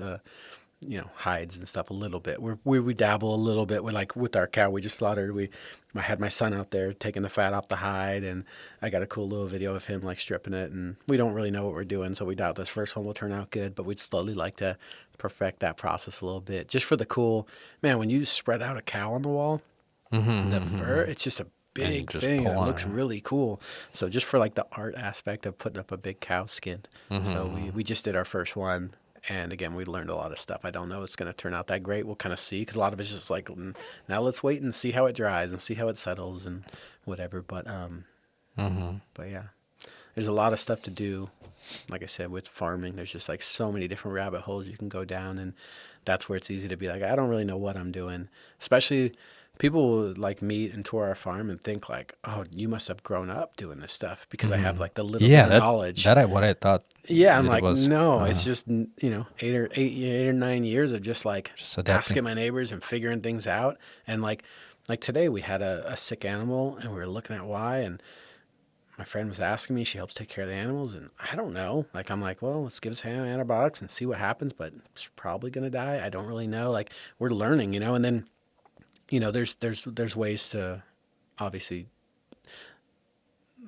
hides and stuff a little bit. We dabble a little bit with our cow we just slaughtered. I had my son out there taking the fat off the hide, and I got a cool little video of him like stripping it. And we don't really know what we're doing, so we doubt this first one will turn out good. But we'd slowly like to perfect that process a little bit, just for the cool. Man, when you spread out a cow on the wall, the fur, it's just a big thing. It looks really cool. So just for like the art aspect of putting up a big cow skin. So we just did our first one. And again, we learned a lot of stuff. I don't know if it's going to turn out that great. We'll kind of see, because a lot of it's just like, now let's wait and see how it dries and see how it settles and whatever. But yeah, there's a lot of stuff to do. Like I said, with farming, there's just like so many different rabbit holes you can go down, and that's where it's easy to be like, I don't really know what I'm doing. Especially people will like meet and tour our farm and think like, oh, you must have grown up doing this stuff, because I have like the little bit of knowledge. What I thought. Yeah, I'm like, no, it's just 8 or 9 years of just like asking my neighbors and figuring things out. And like today we had a sick animal and we were looking at why, and my friend was asking me, she helps take care of the animals, and I don't know. Like, I'm like, well, let's give this antibiotics and see what happens, but it's probably going to die. I don't really know. Like, we're learning, and then, there's ways to obviously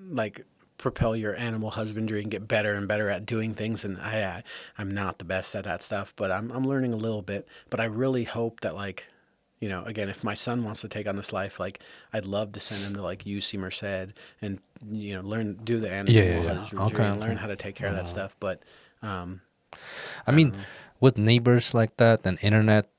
like propel your animal husbandry and get better and better at doing things. And I'm not the best at that stuff, but I'm learning a little bit. But I really hope that like, again, if my son wants to take on this life, like I'd love to send him to like UC Merced and do the animal husbandry and learn how to take care of that stuff. But I mean, with neighbors like that and internet,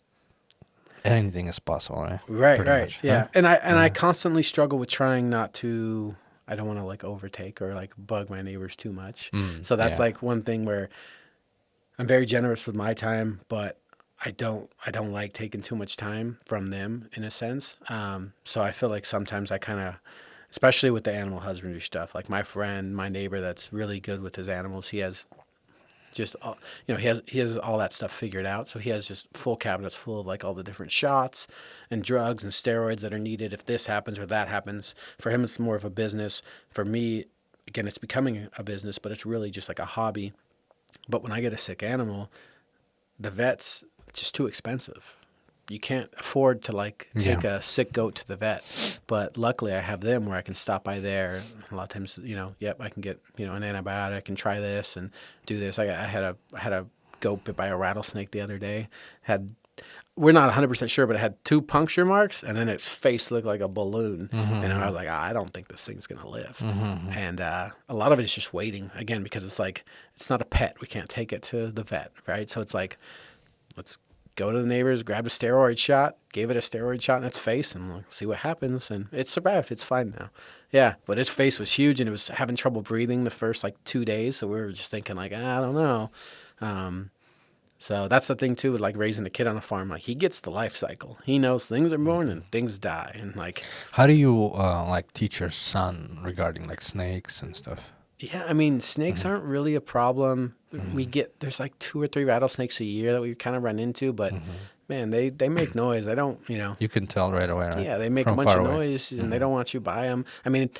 anything is possible, right? Right. Much. Yeah. Huh? And I constantly struggle with trying not to. I don't want to like overtake or like bug my neighbors too much. So that's like one thing where I'm very generous with my time, but I don't like taking too much time from them in a sense. So I feel like sometimes I kind of, especially with the animal husbandry stuff, like my neighbor that's really good with his animals, he has just, he has all that stuff figured out. So he has just full cabinets full of like all the different shots and drugs and steroids that are needed if this happens or that happens. For him, it's more of a business. For me, again, it's becoming a business, but it's really just like a hobby. But when I get a sick animal, the vet's just too expensive. you can't afford to like take Yeah. a sick goat to the vet. But luckily I have them where I can stop by there. A lot of times, yep, I can get, an antibiotic and try this and do this. I had a goat bit by a rattlesnake the other day. We're not 100% sure, but it had 2 puncture marks, and then its face looked like a balloon. And I was like, I don't think this thing's going to live. And a lot of it is just waiting, again, because it's like, it's not a pet. We can't take it to the vet, right? So it's like, let's go to the neighbors, grab a steroid shot, gave it a steroid shot in its face, and we'll see what happens. And it survived. It's fine now. Yeah, but its face was huge, and it was having trouble breathing the first, 2 days. So we were just thinking, I don't know. So that's the thing too with raising a kid on a farm. He gets the life cycle. He knows things are born and things die. And How do you teach your son regarding snakes and stuff? yeah, I mean, snakes aren't really a problem. There's 2 or 3 rattlesnakes a year that we kind of run into, but man, they make noise. They don't, You can tell right away, right? yeah, they make From a bunch far of away. noise and they don't want you by them. I mean,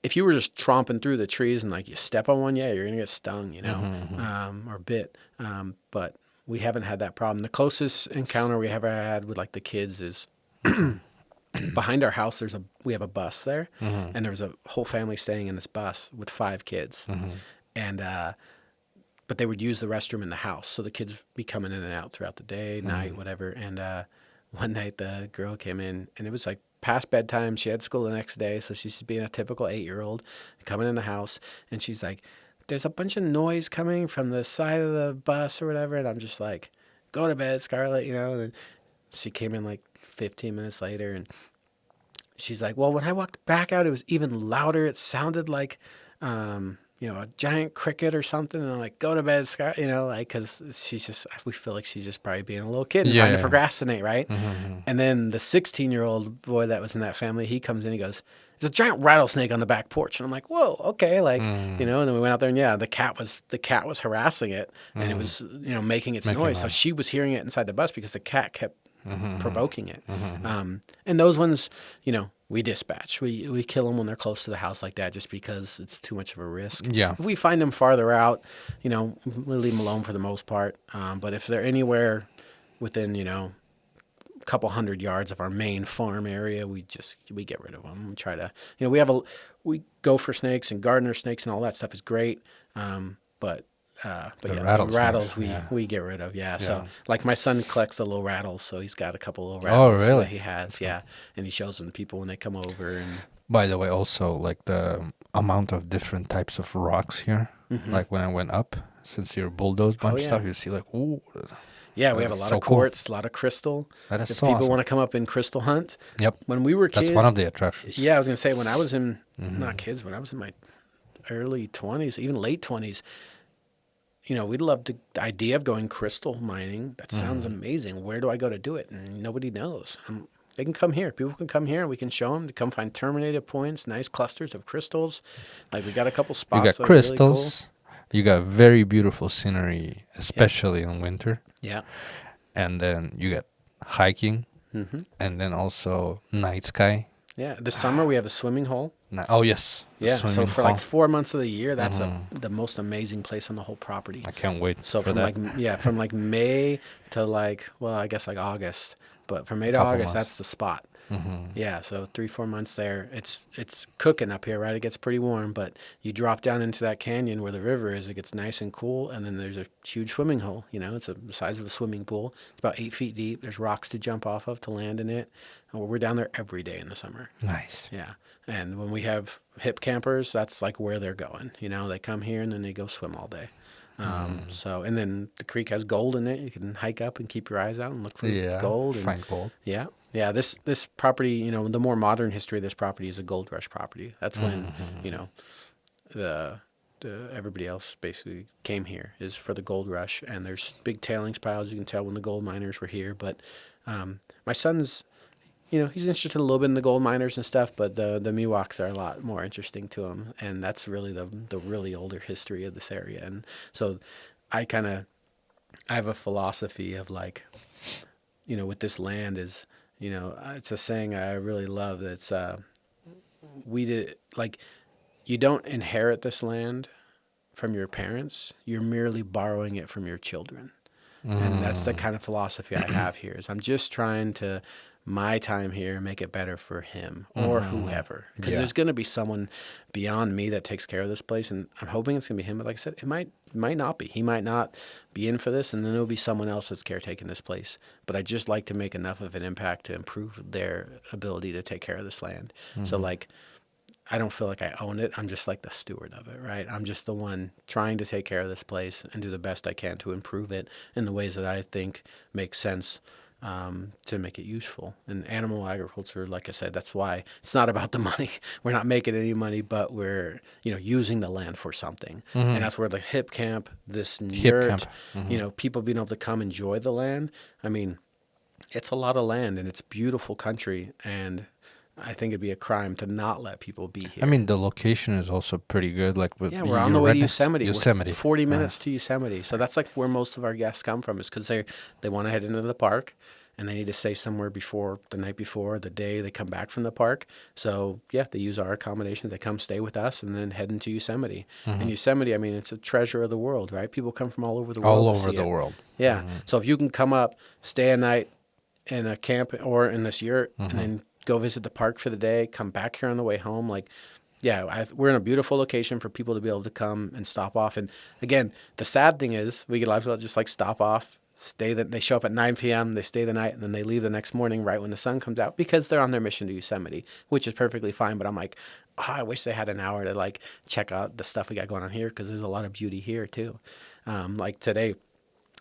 if you were just tromping through the trees and you step on one, yeah, you're gonna get stung, or bit. But we haven't had that problem. The closest encounter we ever had with the kids is behind our house. We have a bus there, and there's a whole family staying in this bus with 5 kids, and but they would use the restroom in the house, so the kids would be coming in and out throughout the day, night, whatever. And one night the girl came in, and it was past bedtime. She had school the next day, so she's being a typical 8-year-old coming in the house, and she's like, there's a bunch of noise coming from the side of the bus or whatever. And I'm just like, go to bed, Scarlett, And then she came in 15 minutes later, and she's like, well, when I walked back out, it was even louder. It sounded like, a giant cricket or something. And I'm like, go to bed, Scarlett, because we feel like she's just probably being a little kid and trying to procrastinate, right? And then the 16-year-old boy that was in that family, he comes in, he goes, there's a giant rattlesnake on the back porch. And I'm like, whoa, okay. And then we went out there, and yeah, the cat was harassing it, and it was, making its noise. So she was hearing it inside the bus because the cat kept provoking it. And those ones, we dispatch. We kill them when they're close to the house like that, just because it's too much of a risk. Yeah. If we find them farther out, we leave them alone for the most part. But if they're anywhere within, couple 100 yards of our main farm area, we get rid of them. We try to, we go for snakes, and gardener snakes and all that stuff is great. But yeah, rattles we get rid of. Yeah. So my son collects the little rattles, so he's got a couple little rattles that he has. Yeah. And he shows them to people when they come over. And by the way, also the amount of different types of rocks here, when I went up, since you're bulldozed bunch of stuff, you see ooh. Yeah, we have a lot of quartz, a lot of crystal. That is if so people awesome. want to come up and crystal hunt. Yep. When we were kids. That's one of the attractions. Yeah, I was going to say, when I was in, not kids, when I was in my early 20s, even late 20s, we'd love the idea of going crystal mining. That sounds amazing. Where do I go to do it? And nobody knows. They can come here. People can come here, and we can show them to come find terminated points, nice clusters of crystals. We got a couple spots. You got that crystals. Are really cool. You got very beautiful scenery, especially in winter. Yeah. And then you got hiking, and then also night sky. Yeah. This summer we have a swimming hole. Oh, yes. Yeah. So for 4 months of the year, that's the most amazing place on the whole property. I can't wait So for from that. from May to I guess August. But from May to Couple August, months. that's the spot. Yeah, so 3-4 months there. It's cooking up here, right? It gets pretty warm, but you drop down into that canyon where the river is. It gets nice and cool, and then there's a huge swimming hole. It's the size of a swimming pool. It's about 8 feet deep. There's rocks to jump off of to land in it. And we're down there every day in the summer. Nice. Yeah, and when we have hip campers, that's where they're going. They come here and then they go swim all day. So, and then the creek has gold in it. You can hike up and keep your eyes out and look for gold. And, find gold. Yeah. Yeah. This property, the more modern history of this property is a gold rush property. That's when, the everybody else basically came here is for the gold rush. And there's big tailings piles. You can tell when the gold miners were here. But my son's, he's interested a little bit in the gold miners and stuff, but the Miwoks are a lot more interesting to him, and that's really the really older history of this area. And so I have a philosophy of with this land is, it's a saying I really love that's you don't inherit this land from your parents, you're merely borrowing it from your children. And that's the kind of philosophy I have here is I'm just trying to my time here make it better for him or whoever, because there's going to be someone beyond me that takes care of this place, and I'm hoping it's going to be him. But like I said, it might not be. He might not be in for this, and then there'll be someone else that's caretaking this place. But I just like to make enough of an impact to improve their ability to take care of this land. So like, I don't feel like I own it. I'm just like the steward of it, right? I'm just the one trying to take care of this place and do the best I can to improve it in the ways that I think make sense, to make it useful. And animal agriculture, like I said, that's why it's not about the money. We're not making any money, but we're, using the land for something. And that's where the HipCamp, this Yurt, people being able to come enjoy the land. I mean, it's a lot of land and it's beautiful country, and I think it'd be a crime to not let people be here. I mean, the location is also pretty good. Like, we're on the way to Yosemite. Yosemite. We're 40 minutes to Yosemite. So that's like where most of our guests come from, is because they want to head into the park, and they need to stay somewhere before the night before, the day they come back from the park. So, they use our accommodations. They come stay with us and then head into Yosemite. And Yosemite, I mean, it's a treasure of the world, right? People come from all over the world. All over the world. Yeah. So if you can come up, stay a night in a camp or in this yurt, and then go visit the park for the day, come back here on the way home. Like, we're in a beautiful location for people to be able to come and stop off. And again, the sad thing is we get a lot of people that just like stop off, they show up at 9 p.m., they stay the night, and then they leave the next morning right when the sun comes out because they're on their mission to Yosemite, which is perfectly fine. But I'm like, I wish they had an hour to like check out the stuff we got going on here, because there's a lot of beauty here too. Like today,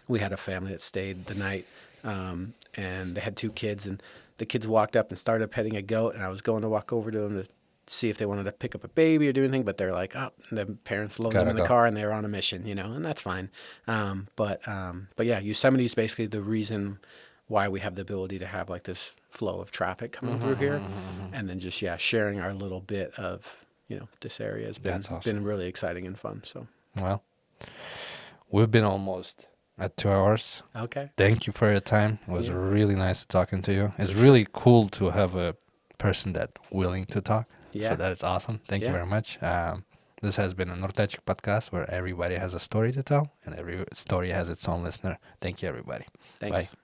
we had a family that stayed the night, and they had 2 kids, and the kids walked up and started petting a goat, and I was going to walk over to them to see if they wanted to pick up a baby or do anything, but they're like, oh, the parents loaded them in the car and they were on a mission, and that's fine. But yeah, Yosemite is basically the reason why we have the ability to have like this flow of traffic coming through here, and then just sharing our little bit of this area has been really exciting and fun. So well, we've been almost at 2 hours. Okay. Thank you for your time. It was really nice talking to you. It's really cool to have a person that willing to talk. Yeah. So that is awesome. Thank you very much. This has been a Nurtaichik podcast where everybody has a story to tell and every story has its own listener. Thank you, everybody. Thanks. Bye.